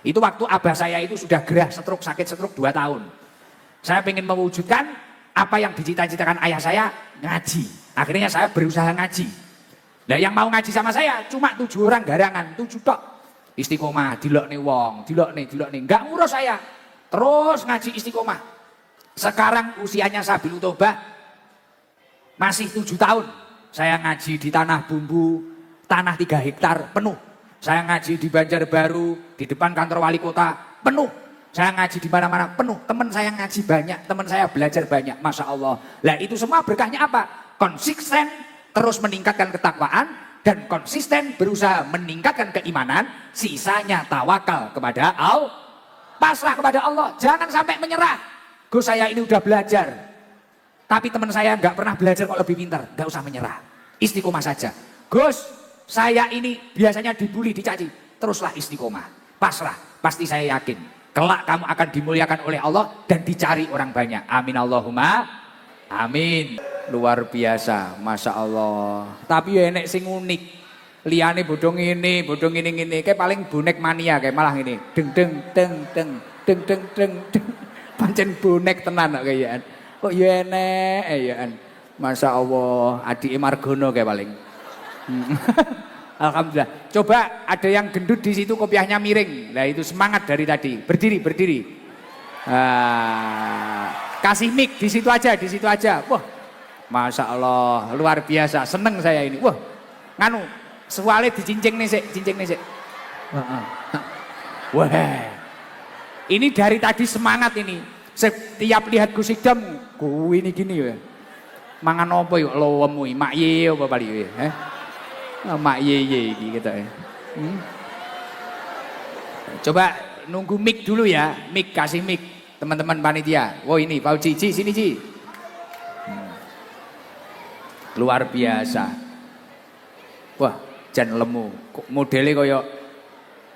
Itu waktu abah saya itu sudah gerah stroke, sakit stroke 2 tahun. Saya pengen mewujudkan apa yang dicita-citakan ayah saya, ngaji. Akhirnya saya berusaha ngaji. Nah yang mau ngaji sama saya cuma 7 orang garangan, 7 tok. Istiqomah, dilokne wong, dilokne. Enggak ngurus saya. Terus ngaji istiqomah. Sekarang usianya Sabil Toba masih 7 tahun. Saya ngaji di tanah bumbu, tanah 3 hektar penuh. Saya ngaji di Banjarbaru, di depan kantor wali kota penuh. Saya ngaji di mana-mana penuh. Teman saya ngaji banyak, teman saya belajar banyak. Masya Allah. Lah itu semua berkahnya apa? Konsisten terus meningkatkan ketakwaan dan konsisten berusaha meningkatkan keimanan. Sisanya tawakal kepada Allah. Pasrah kepada Allah. Jangan sampai menyerah. Gus saya ini udah belajar. Tapi teman saya nggak pernah belajar kok lebih pintar. Nggak usah menyerah. Istiqomah saja. Gus, saya ini biasanya dibully, dicaci. Teruslah istiqomah. Pasrah. Pasti saya yakin. Kelak kamu akan dimuliakan oleh Allah dan dicari orang banyak. Amin Allahumma. Amin. Luar biasa. Masya Allah. Tapi ya enek sing unik. Liane bodong ini. Kayak paling bonek mania kayak malah ini. Deng. Pancen bonek tenan kayaan. Kok ya enek ya. Masya Allah, adik Margono kayak paling. Alhamdulillah. Coba ada yang gendut di situ kopiahnya miring. Nah itu semangat dari tadi. Berdiri. Kasih mic di situ aja. Wah, Masya Allah, luar biasa. Seneng saya ini. Wah, nganu, suale dicincing nih sik. Wah, ini dari tadi semangat ini. Setiap lihat Gus Idam, ini gini ya. Mangan apa yuk lowemu mak ye apa bali mak ye gitu ya. Coba nunggu mic dulu ya, mic kasih mic teman-teman panitia. Wow ini Pak Uci, sini Ci. Luar biasa. Wah, jan lemu. Kok modelnya koyo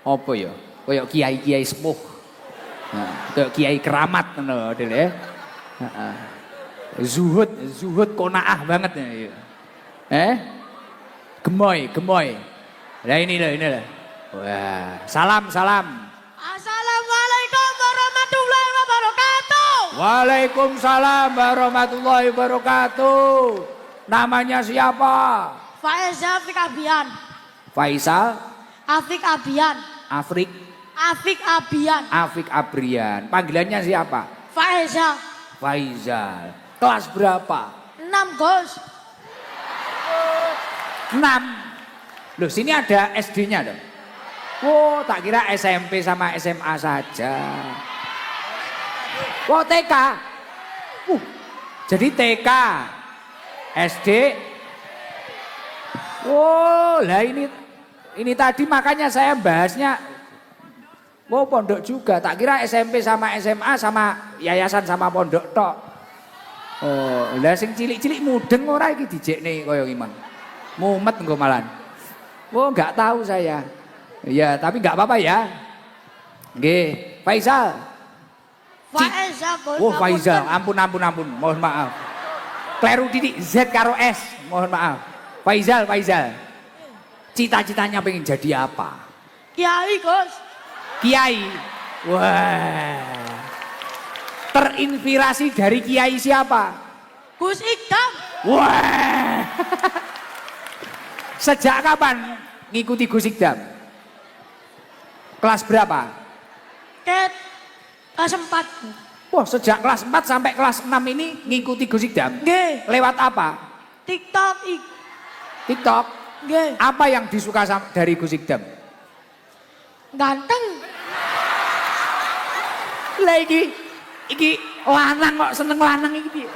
apa ya? Koyo kiai-kiai sepuh. Koyo kiai keramat ngono modele. Zuhud konaah banget ya. Gemoy, gemoy. Nah ini loh. Wah, salam. Assalamualaikum warahmatullahi wabarakatuh. Waalaikumsalam warahmatullahi wabarakatuh. Namanya siapa? Faisal Afik Abian. Faisal Afik Abian. Afik Abrian. Panggilannya siapa? Faizal. Kelas berapa? 6 Gus. 6. Loh sini ada SD-nya dong. Oh tak kira SMP sama SMA saja. Oh TK. Jadi TK, SD. Oh lah ini tadi makanya saya bahasnya. Oh pondok juga. Tak kira SMP sama SMA sama yayasan sama pondok tok. Oh lah sing cilik-cilik mudeng ora iki dijekne kaya gimana. Mumet engko malan. Oh enggak tahu saya. Ya tapi enggak apa-apa ya. Nggih, Faisal. Oh Faizal, ampun. Mohon maaf. Kleru titik Z karo S. Mohon maaf. Faizal. Cita-citanya pengen jadi apa? Kiai Gus. Kiai. Wah. Terinspirasi dari kiai siapa? Gus Ikdam. Wah. Sejak kapan ngikuti Gus Ikdam? Kelas berapa? Kelas 4. Wah, sejak kelas 4 sampai kelas 6 ini ngikuti Gus Ikdam. Nggih. Lewat apa? TikTok. Nggih. Apa yang disuka dari Gus Ikdam? Ganteng. Lah iki lanang kok seneng lanang iki.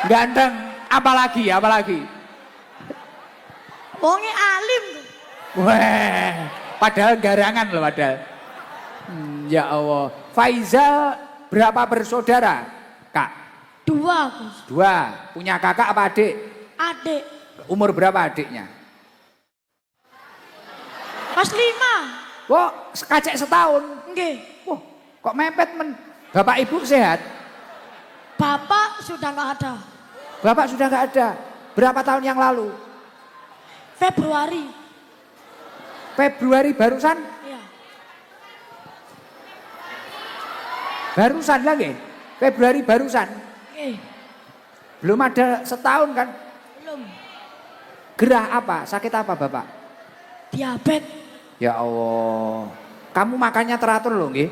Ganteng, apalagi? Wonge alim. Wah, padahal garangan loh padahal. Ya Allah. Faizal berapa bersaudara, Kak? 2 Gus. 2. Punya kakak apa adik? Adik. Umur berapa adiknya? Kelas 5. Wah, kacek setahun. Nggih. Wah, kok mepet Bapak Ibu sehat? Bapak sudah nggak ada. Bapak sudah nggak ada. Berapa tahun yang lalu? Februari barusan? Iya. Barusan lagi? Februari barusan? Belum ada setahun kan? Belum. Gerah apa? Sakit apa Bapak? Diabetes. Ya Allah. Kamu makannya teratur loh nggih?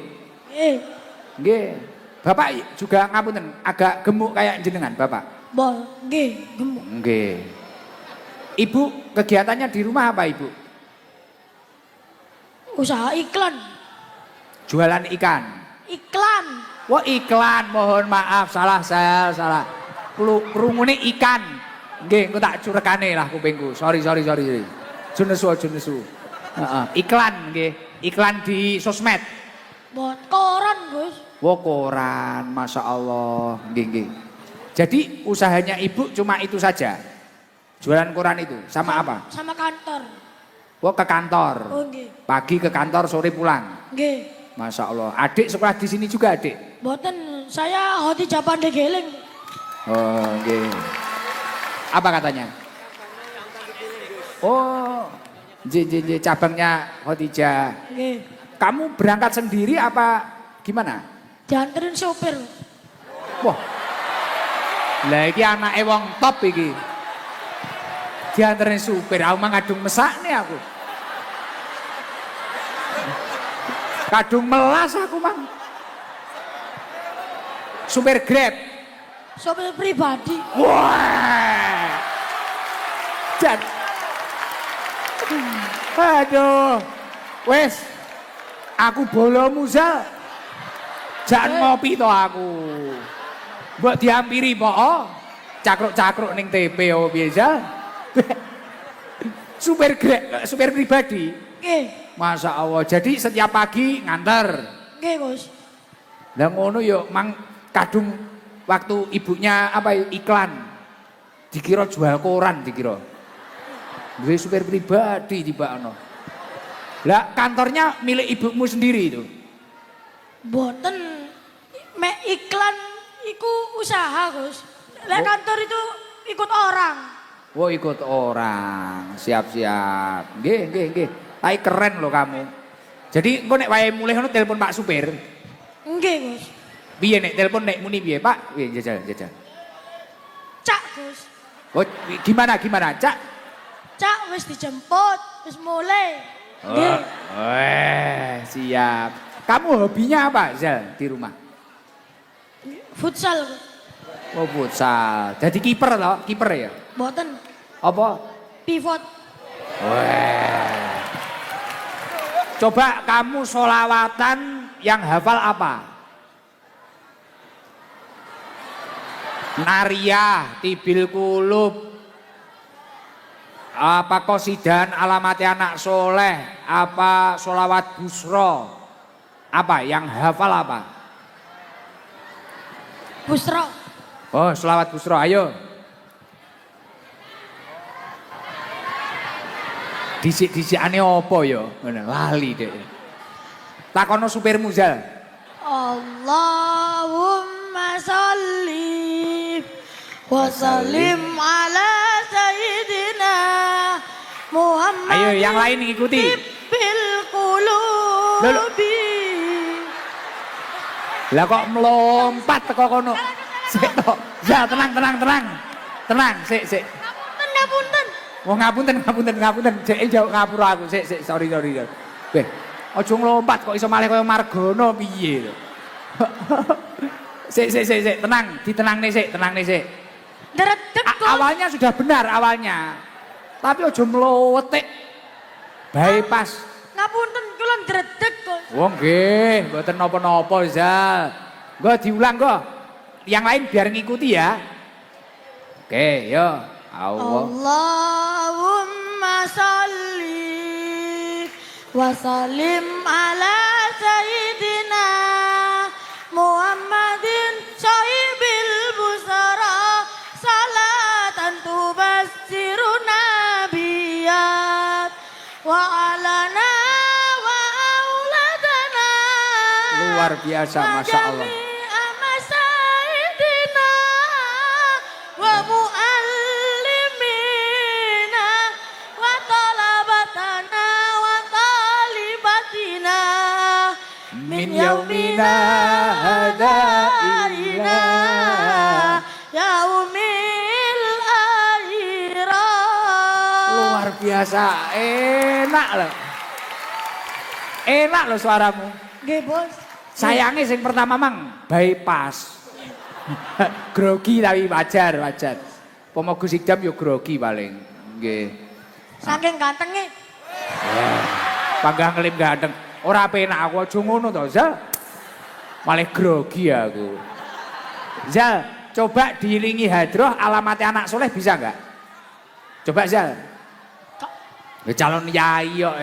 Nggih. Bapak juga ngapunten, agak gemuk kayak jenengan Bapak? Nggih, gemuk. Nggih. Ibu kegiatannya di rumah apa Ibu? Usaha iklan. Jualan ikan. Iklan. Wah iklan, mohon maaf salah. Krungune ikan. Nggih, engko tak curekane lah kupingku. Sorry. Junesu. Iklan nggih. Iklan di sosmed. Buat koran, Gus. Wah koran, Masya Allah. Nggih. Jadi usahanya Ibu cuma itu saja? Jualan koran itu, sama apa? Sama kantor. Wah ke kantor. Oh nggih. Pagi ke kantor, sore pulang. Nggih. Masya Allah. Adik sekolah di sini juga adik? Mboten, saya hoti Japan Degeling. Oh nggih. Apa katanya? Oh, cabangnya Khotijah. Nggih. Kamu berangkat sendiri apa gimana? Dianterin sopir. Wah. Lah iki anake wong top iki. Dianterin supir, aku mah ngadung mesak nih aku. Kadung melas aku mang. Supir Grab. Sopir pribadi. Wah. Aduh. Wes. Aku bolomu Zal. Jangan ngopi to aku. Mbok diampiri po. Cakruk-cakruk ning TP oh biasa. Supir Grab, supir pribadi. Nggih. Masya Allah. Jadi setiap pagi nganter. Nggih, Gus. Lah ngono yo mang kadung waktu ibunya apa iklan. Dikira jual koran dikira. Duwe supir pribadi tibakno. Lah kantornya milik ibumu sendiri itu. Mboten mek iklan iku usaha, Gus. Lah kantor itu ikut orang. Oh ikut orang, siap-siap. Nggih. Tapi keren loh kamu. Jadi engko nek wae mulih ngono telepon Pak Supir. Nggih, Gus. Piye nek telepon nek muni piye, Pak? Piye jajal. Cak, Gus. Oh, gimana Cak? Cak wis dijemput, wis mulai. Nggih. Siap. Kamu hobinya apa, Zal, di rumah? Futsal, Gus. Oh, futsal. Jadi kiper toh? Kiper ya? Mboten. Apa? Pivot. Wah. Coba kamu solawatan yang hafal apa? Nariyah, Tibil Kulub, apa Qasidan Alamati Anak Soleh, apa Solawat Busro, apa yang hafal apa? Busro. Oh, Solawat Busro, ayo. Disik-disikane apa ya? Lali deh. Takono supirmu Zal. Allahumma sholli wa sallim ala sayyidina Muhammad. Ayo yang lain ngikuti. Bil qulubi. Lah kok melompat teko kono. Sik tok. Ya tenang. Tenang, sik. Ngapunten. Oh ngapunten. Sik jauh ngapura aku. Sik sorry. Beh, aja nglompat kok iso malih kaya Margono piye lho. Sik, tenang nih sik. Dredeg kok. Awalnya sudah benar awalnya. Tapi aja mlowetik. Bypass. Ngapunten kula dredeg kok. Oh nggih, mboten napa-napa Zal. Nggo diulang nggo. Yang lain biar ngikuti ya. Oke, yo. Allahumma sholli wa sallim ala sayyidina Muhammadin sahibil busara salatan tubassiruna biyat wa alana wa auladana Luar biasa, Masya Allah. wa muallimina wa talabatana wa talibatina Min yaumina hada ila yaumil akhirah. luar biasa, enak loh suaramu. Nggih, Bos. Sayangnya sing pertama mang bypass. Grogi tapi wajar. Pomo Gus Idam yo grogi paling. Nggih. Saking gantenge. Panggang ngelim ganteng. Ora penak aku aja ngono to, Zal. Malah grogi aku. Zal, coba diiringi hadroh alamatnya anak soleh bisa enggak? Coba Zal. Ya calon yai kok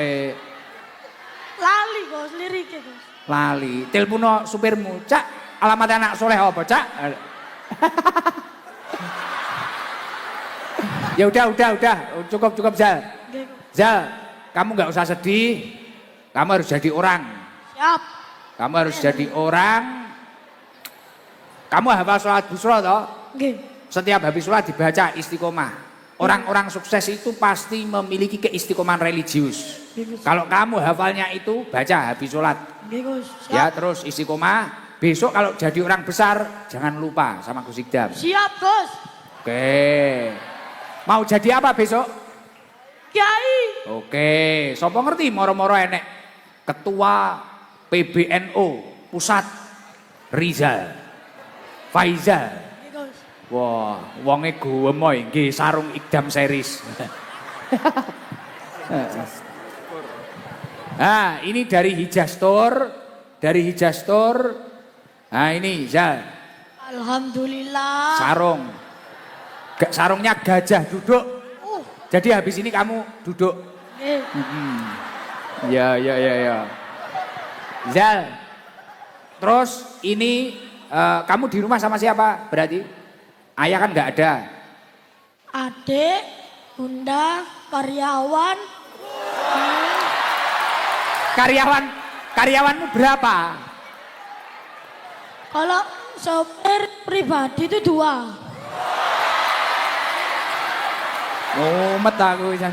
Lali, Bos, lirike, Bos. lali. Telepono supirmu, Cak, alamat anak soleh apa, Cak? Ya udah, cukup Zal. Nggih, Zal, kamu nggak usah sedih. Kamu harus jadi orang. siap. Kamu harus jadi orang. Kamu hafal sholat busro toh? Nggih. Setiap habis sholat dibaca istiqomah. Orang-orang sukses itu pasti memiliki keistiqomahan religius. Kalau kamu hafalnya itu baca habis sholat. Nggih, Gus. Siap. Ya terus istiqomah. Besok kalau jadi orang besar jangan lupa sama Gus Idam. Siap, Gus. Oke. Mau jadi apa besok? Kiai. Oke. Sopo ngerti moro-moro enek ketua PBNU pusat Rizal Faizal. Nggih, Gus. Wah, wonge guemoy nggih sarung Idam series. Nah, ini dari Hijastor, Nah, ini Zal. Alhamdulillah. Sarung. Sarungnya gajah duduk. Jadi habis ini kamu duduk. Nggih. Ya. Zal. Terus ini kamu di rumah sama siapa berarti? Ayah kan nggak ada. Adik, bunda, karyawan. Karyawanmu berapa? Kalau sopir pribadi itu 2. Mumet aku jan.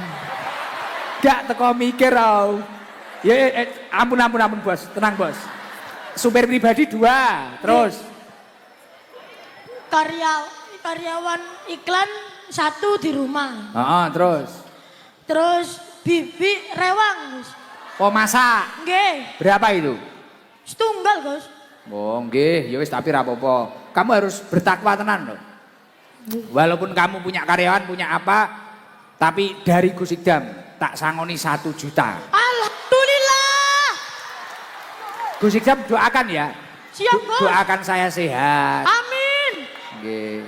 Gak teko mikir au. Ya ampun bos, tenang bos. Supir pribadi 2, terus karyawan iklan 1 di rumah. Terus. Terus bibi rewang, Gus. Oh masak. Nggih. Berapa itu? Setunggal, Gus. Oh nggih, ya wis tapi ra apa-apa. Kamu harus bertakwa tenan loh. Walaupun kamu punya karyawan, punya apa, tapi dari Gus Ikdam tak sangoni 1 juta. Alhamdulillah. Gus Ikdam doakan ya. Siap, Gus. Doakan saya sehat. Amin. Nggih.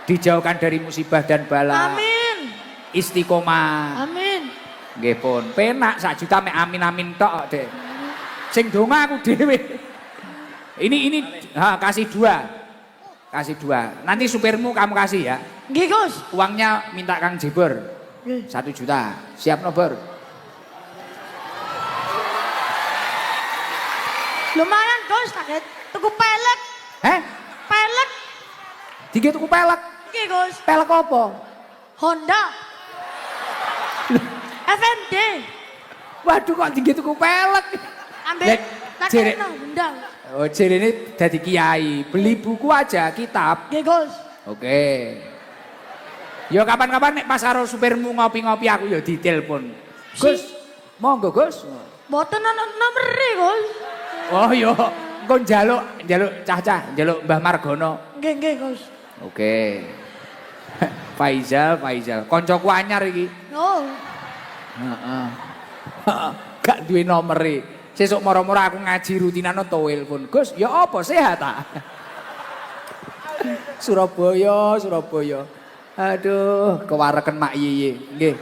Dijauhkan dari musibah dan bala. Amin. Istiqomah. Amin. Nggih pun. Penak 1 juta mek amin-amin tok, Dek. Sing donga aku dhewe. Ini kasih 2. Kasih 2. Nanti supirmu kamu kasih ya. Nggih, Gus. Uangnya minta Kang Jibur. Nggih. 1 juta. Siap no, Bor? Lumayan, Gus. Tak tuku pelek. Heh? Pelek. Tiga tuku pelek. Nggih, Gus. Pelek apa? Honda. FMD. Waduh kok tiga tuku pelek. Ambil tak Jerek. kena Honda. Oh, jadi ini jadi kiai. Beli buku aja, kitab. Nggih, Gus. Oke. Yo kapan-kapan nek pas karo supirmu ngopi-ngopi aku yo ditelepon. Gus, monggo Gus. Mboten ana nomere, Gus. Oh yo, engko njaluk cah-cah, njaluk Mbah Margono. Nggih, Gus. Oke. Faizal, koncoku anyar iki. Oh. Heeh. Gak duwe nomere. Sesuk moro-moro aku ngaji rutinan toil pun. Gus, ya apa sehat ta? Surabaya. Aduh, kewareken Mak Yiyi. Nggih.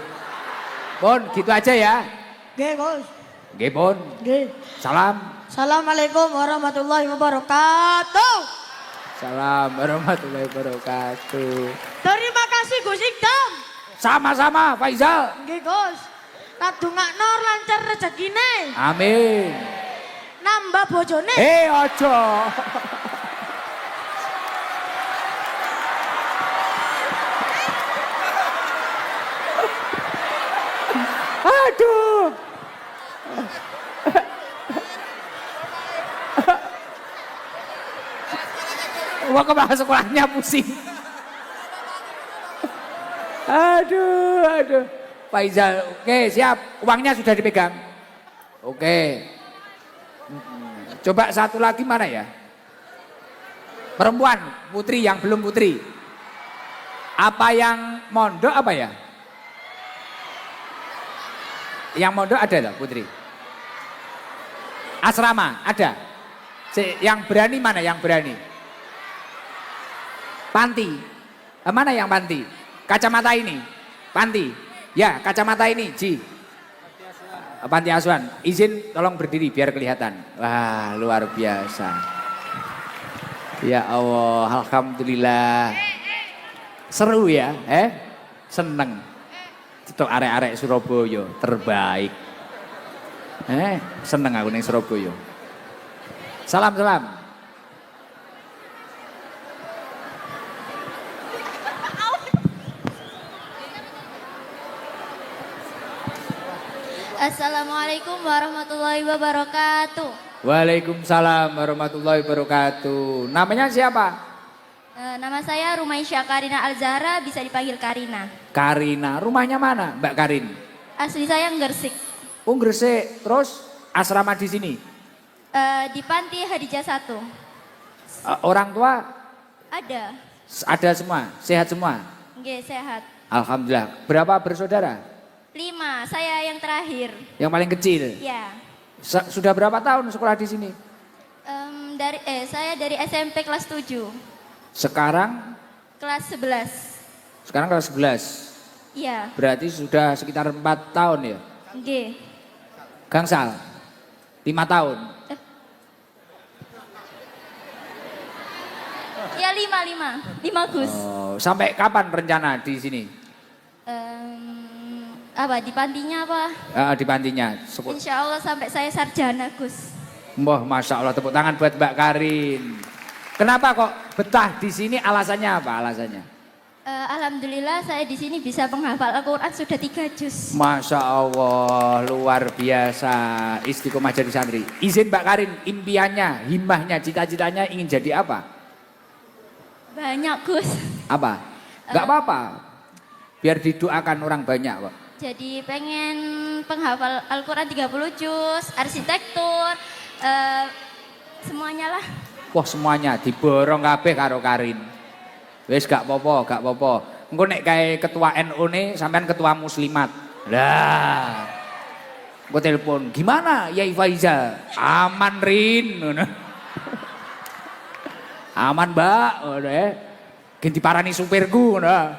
Pun, gitu aja ya. Nggih, Gus. Nggih, Pun. Nggih. Salam. Assalamualaikum warahmatullahi wabarakatuh. Salam warahmatullahi wabarakatuh. Terima kasih Gus Ikdam. Sama-sama, Faizal. Nggih, Gus. Kadungakno lancar rezekine. Amin. Nambah bojone. Ojo. Aduh. Wah, kepala sekolahnya pusing. Aduh. Faizal, oke siap. Uangnya sudah dipegang. Oke. Coba satu lagi mana ya? Perempuan, putri yang belum putri. Apa yang mondok apa ya? Yang mondok ada loh putri. Asrama ada. Yang berani mana yang berani? Panti. Mana yang panti? Kacamata ini. Panti. Ya, kacamata ini, Ji. Panti asuhan. Izin tolong berdiri biar kelihatan. Wah, luar biasa. Ya Allah, alhamdulillah. Seru ya, seneng. Itu arek-arek Surabaya terbaik. Seneng aku ning Surabaya. Salam. Assalamualaikum warahmatullahi wabarakatuh. Waalaikumsalam warahmatullahi wabarakatuh. Namanya siapa? Nama saya Rumaisya Karina Al-Zahra, bisa dipanggil Karina. Karina, rumahnya mana Mbak Karin? Asli saya Gresik. Oh Gresik, terus asrama di sini? Di Panti Hadijah 1. Orang tua? Ada. Ada semua, sehat semua? Nggih, sehat. Alhamdulillah. Berapa bersaudara? 5, saya yang terakhir. Yang paling kecil? Ya. Sudah berapa tahun sekolah di sini? Saya dari SMP kelas 7. Sekarang? Kelas 11. Sekarang kelas 11? Iya. Berarti sudah sekitar 4 tahun ya? Nggih. Gangsal? 5 tahun? Ya 5 Gus. Oh, sampai kapan rencana di sini? Apa di pantinya apa? Di pantinya. Insya Allah sampai saya sarjana Gus. Wah, Masya Allah, tepuk tangan buat Mbak Karin. Kenapa kok betah di sini? Alasannya apa alasannya? Alhamdulillah saya di sini bisa menghafal Al-Quran sudah 3 juz. Masya Allah, luar biasa. Istiqomah jadi santri. Izin Mbak Karin, impiannya, himmahnya, cita-citanya ingin jadi apa? Banyak Gus. Apa? Gak apa-apa. Biar didoakan orang banyak kok. Jadi pengen penghafal Al-Quran 30 juz, arsitektur, semuanya lah. Wah semuanya diborong kabeh karo Karin. Wes gak apa-apa, gak apa-apa. Engko nek kae ketua NU ne sampean ketua muslimat. Lah. Engko telepon, "Gimana Yai Faizal?" "Aman Rin." Ngono. "Aman, Mbak." Ngono ya. Ganti parani supirku ngono.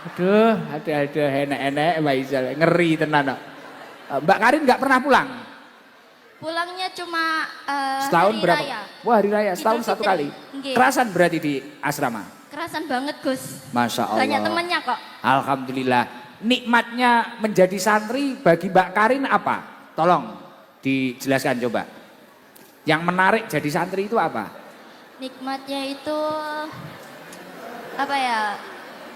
Aduh, ada enek-enek Faizal, ngeri tenan kok. Mbak Karin gak pernah pulang? Pulangnya cuma Setahun hari berapa? raya. Wah, hari raya setahun Idul satu Fitri. kali. Nggih. Kerasan berarti di asrama. Kerasan banget Gus. Masya Allah. Banyak temennya kok. Alhamdulillah. Nikmatnya menjadi santri bagi Mbak Karin apa? Tolong dijelaskan coba. Yang menarik jadi santri itu apa? Nikmatnya itu apa ya?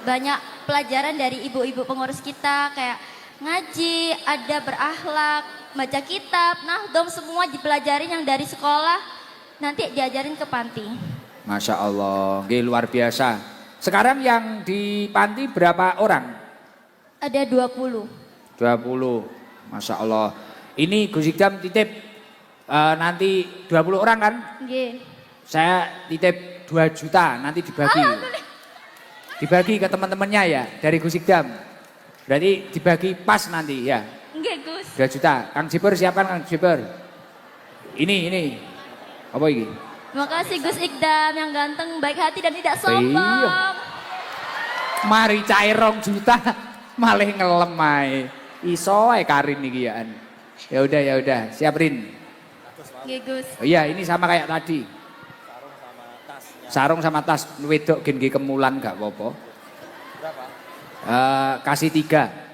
Banyak pelajaran dari ibu-ibu pengurus kita kayak ngaji, ada berakhlak, baca kitab, nahdom semua dipelajarin yang dari sekolah nanti diajarin ke panti. Masya Allah, luar biasa. Sekarang yang di panti berapa orang? Ada 20. 20, Masya Allah. Ini Gus Ikdam titip nanti 20 orang kan? Nggih. Saya titip 2 juta nanti dibagi. Dibagi ke teman-temannya ya dari Gus Ikdam. Berarti dibagi pas nanti ya. Nggih Gus. 2 juta. Kang Jiber siapkan Kang Jiber. Ini. Apa ini? Terima kasih Gus Ikdam yang ganteng, baik hati dan tidak Iya. sombong. Mari cair 2 juta malah ngelem ae. Iso ae Karin iki ya. Ya udah, siap Rin. Nggih Gus. Oh iya, ini sama kayak tadi. Sarung sama tas wedok gen nggih kemulan gak apa-apa. Berapa? Kasih 3.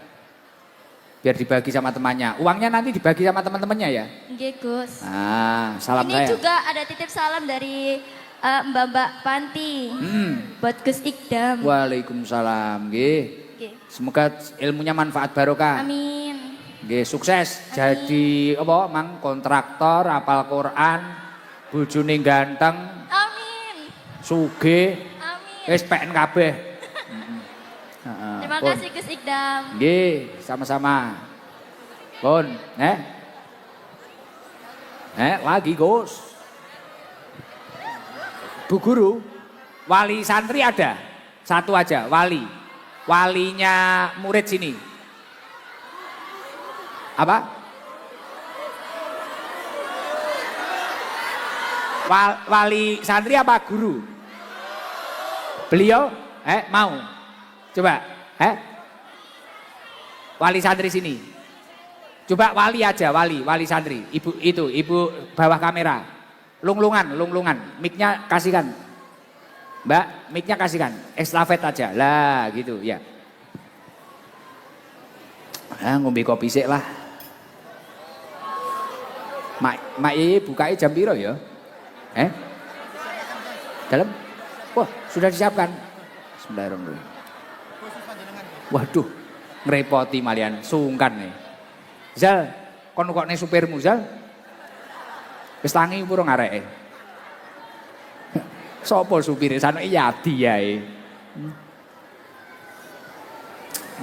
Biar dibagi sama temannya. Uangnya nanti dibagi sama teman-temannya ya. Nggih Gus. Salam Ini saya. juga ada titip salam dari Mbak-mbak panti. Buat Gus Ikdam. Waalaikumsalam. Nggih. Nggih. Semoga ilmunya manfaat barokah. Amin. Nggih, sukses jadi apa mang kontraktor, hafal Quran, bojone ganteng, Amin. sugih, Amin. wis PN kabeh. Terima Pun. kasih Gus Ikdam. Nggih, sama-sama. Pun, lagi Gus. Bu Guru, wali santri ada? Satu aja, wali. Walinya murid sini. Apa? Wali santri apa guru? Beliau mau? Coba, wali santri sini. Coba wali aja, wali santri. Ibu bawah kamera. Lunglungan. Mic-nya kasihkan. Mbak, mic-nya kasihkan. Estafet aja. Lah, gitu ya. Ngombe kopi sik lah. Mak Yeye bukanya jam piro ya? Dalam? Wah, sudah disiapkan. Bismillahirrahmanirrahim. Waduh, ngerepoti malian, sungkan nih. Zal, kon kok nih supirmu Zal? Wis tangi purung areke. Sopo supire sanoke Yadi yae.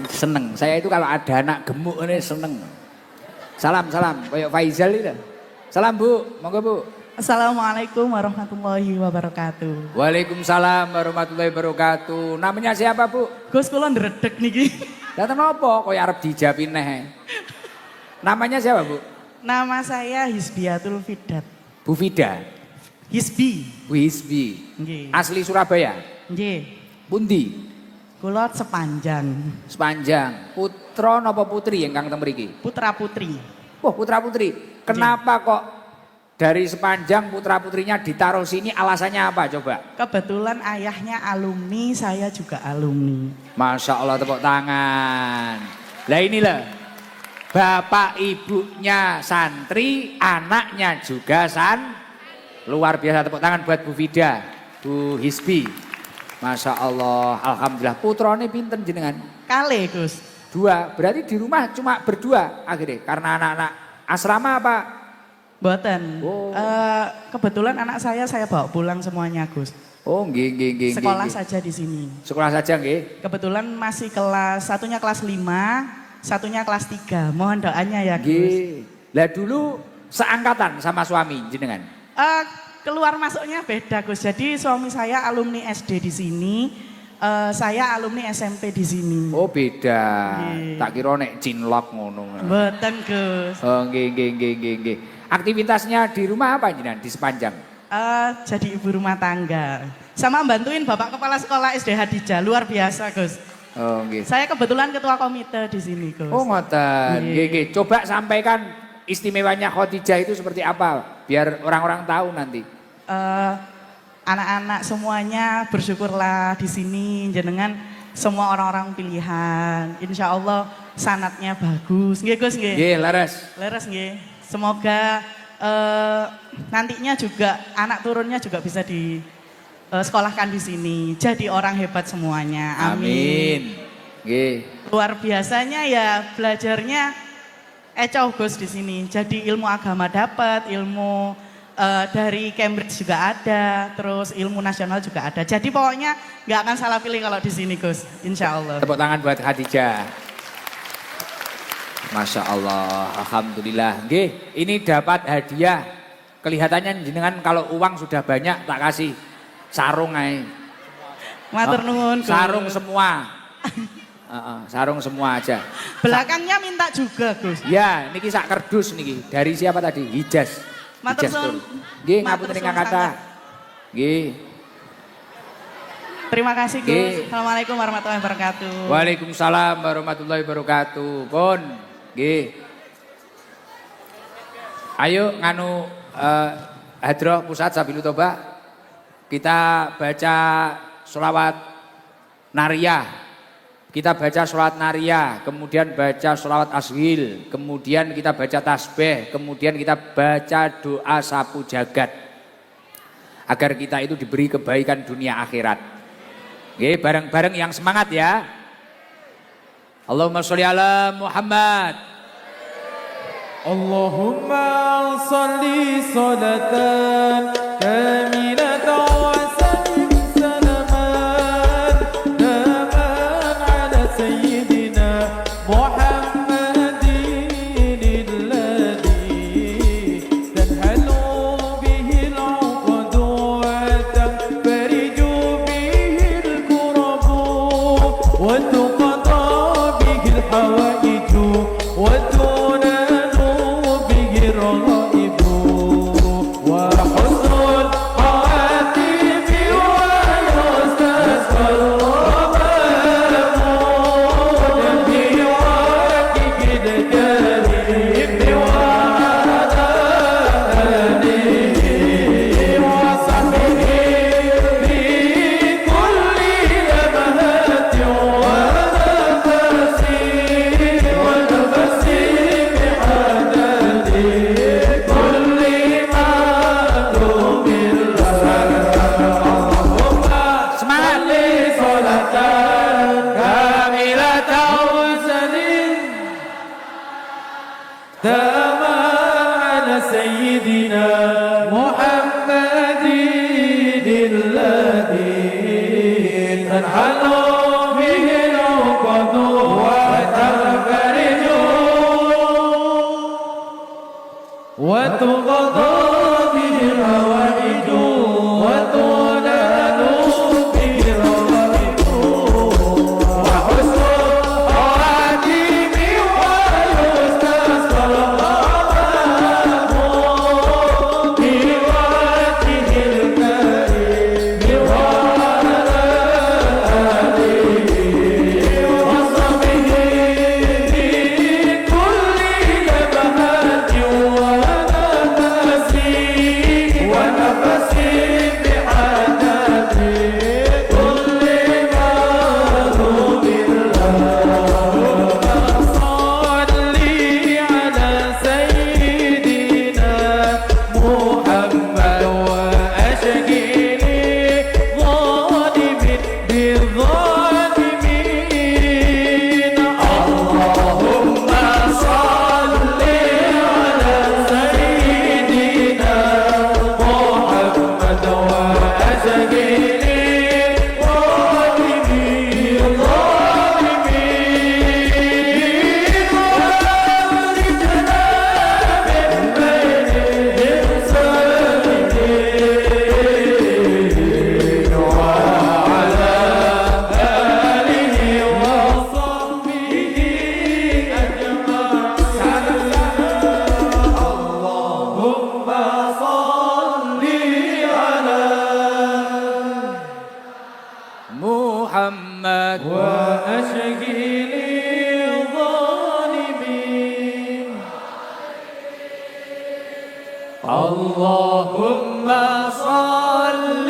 Seneng, saya itu kalau ada anak gemuk ini seneng. Salam, kayak Faizal itu. Salam Bu, monggo Bu. Assalamualaikum warahmatullahi wabarakatuh. Waalaikumsalam warahmatullahi wabarakatuh. Namanya siapa Bu? Gus kula ndredeg niki. Datang apa? Kok arep dijawabin neh. Namanya siapa Bu? Nama saya Hisbiatul Fidat. Bu Fida. Hisbi. Bu Hisbi. Nggih. Asli Surabaya. Nggih. Pundi? Kula sepanjang. Sepanjang. Putra napa putri ingkang teng mriki? Putra putri. Wah, putra putri. Kenapa kok dari sepanjang putra putrinya ditaruh sini, alasannya apa coba? Kebetulan ayahnya alumni, saya juga alumni. Masya Allah, tepuk tangan. Lah inilah, bapak ibunya santri, anaknya juga luar biasa, tepuk tangan buat Bu Fida, Bu Hisbi. Masya Allah, alhamdulillah. Putrane pinten jenengan? Kale Gus. 2. Berarti di rumah cuma berdua akhirnya karena anak-anak asrama apa? Mboten. Oh. Kebetulan anak saya bawa pulang semuanya Gus. Oh, nggih. Sekolah saja di sini. Sekolah saja nggih. Kebetulan masih satunya kelas 5, satunya kelas 3. Mohon doanya ya Gus. Nggih. Lah dulu seangkatan sama suami jenengan. Keluar masuknya beda Gus. Jadi suami saya alumni SD di sini, saya alumni SMP di sini. Oh, beda. Nggih. Tak kira nek cinlok ngono. Mboten Gus. Oh, nggih. Aktivitasnya di rumah apa jenengan di sepanjang? Jadi ibu rumah tangga. Sama bantuin Bapak Kepala Sekolah SD Hadijah, luar biasa Gus. Oh, nggih. Saya kebetulan ketua komite di sini Gus. Oh, ngoten. Nggih. Nggih. Coba sampaikan istimewanya Khadijah itu seperti apa biar orang-orang tahu nanti. Anak-anak semuanya bersyukurlah di sini jenengan semua orang-orang pilihan. Insya Allah sanatnya bagus. Nggih Gus nggih. Nggih, leres. Leres nggih. Semoga nantinya juga anak turunnya juga bisa di sekolahkan di sini. Jadi orang hebat semuanya. Amin. Nggih. Luar biasanya ya belajarnya ecoh Gus di sini. Jadi ilmu agama dapat, ilmu dari Cambridge juga ada, terus ilmu nasional juga ada. Jadi pokoknya nggak akan salah pilih kalau di sini Gus. Insya Allah. Tepuk tangan buat Khadijah. Masya Allah, alhamdulillah. Nggih, ini dapat hadiah. Kelihatannya jenengan kalau uang sudah banyak tak kasih sarung ae. Matur nuwun Gus. Sarung semua. Sarung semua aja. Belakangnya minta juga Gus. Ya, niki sak kerdus niki. Dari siapa tadi? Hijaz. Matur Hijaz nuwun. Tur. Nggih, Matur ngapunten suwun ingkang kathah. sangat. Nggih. Terima kasih Gus. Nggih. Assalamualaikum warahmatullahi wabarakatuh. Waalaikumsalam warahmatullahi wabarakatuh. Pun, nggih. Ayo nganu Hadroh Pusat Sabilu Toba. Kita baca sholawat nariyah. Kita baca sholawat nariyah, kemudian baca sholawat ashwil, kemudian kita baca tasbih, kemudian kita baca doa sapu jagat. Agar kita itu diberi kebaikan dunia akhirat. Oke, bareng-bareng yang semangat ya. Allahumma sholli ala Muhammad. Allahumma sholli sholatan kamilatan wa sallim salaman taman ala sayyidina Muhammadin alladhi tanhalu bihi al-uqadu wa tanfariju bihi al-kurabu wa tuqada bihi al-hawaiju wa محمد وأشقي للظالمين اللهم صل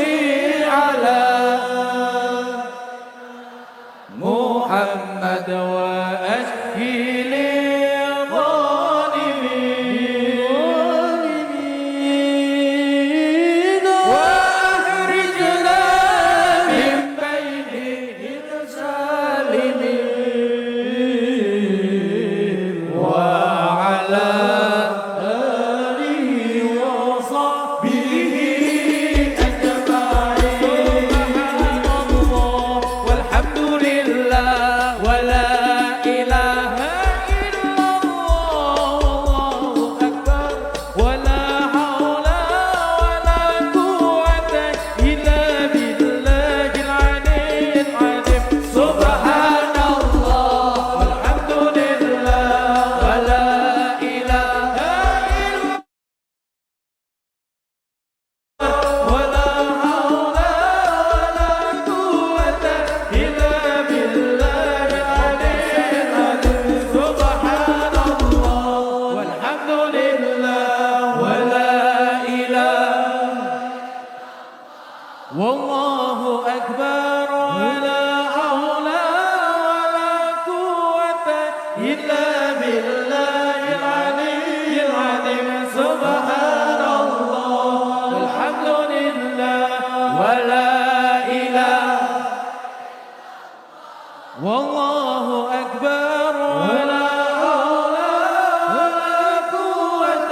على محمد وأشقي للظالمين وأخرجنا من بينهم سالمين وعلى آله وصحبه أجمعين سبحان الله والحمد لله ولا إله إلا الله والله أكبر ولا حول ولا قوة إلا بالله العلي العظيم سبحان الله والحمد لله ولا إله إلا ولا حول ولا قوة إلا بالله العلي العظيم سبحان الله والحمد لله ولا إله والله أكبر ولا حول ولا قوة إلا بالله العلي العظيم سبحان الله والحمد لله ولا إله والله أكبر ولا حول ولا قوة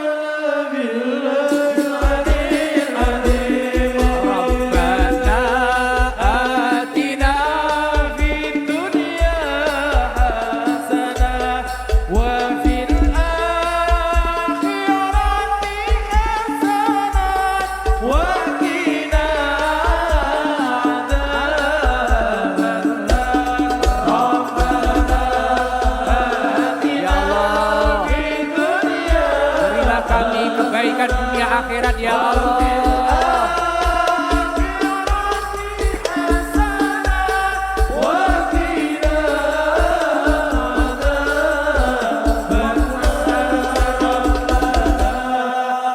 إلا بالله العلي العظيم ربنا آتنا في الدنيا حسنة وفي الآخرة حسنة وقنا عذاب النار ربنا Ya Allah, في الدنيا berilah kami kebaikan dunia akhirat ya Allah.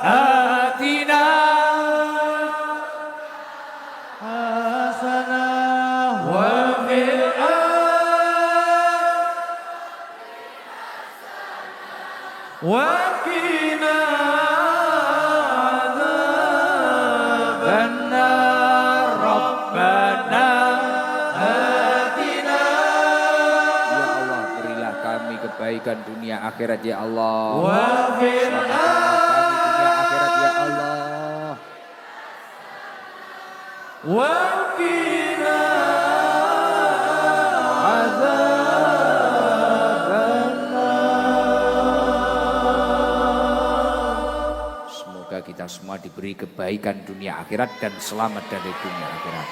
Atina وقنا عذاب benar Rabbana آتنا Ya Allah, berilah kami kebaikan dunia akhirat ya Allah. وفي Selamatkanlah kami dunia akhirat ya Allah. وقنا Semoga kita semua diberi kebaikan dunia akhirat dan selamat dari dunia akhirat.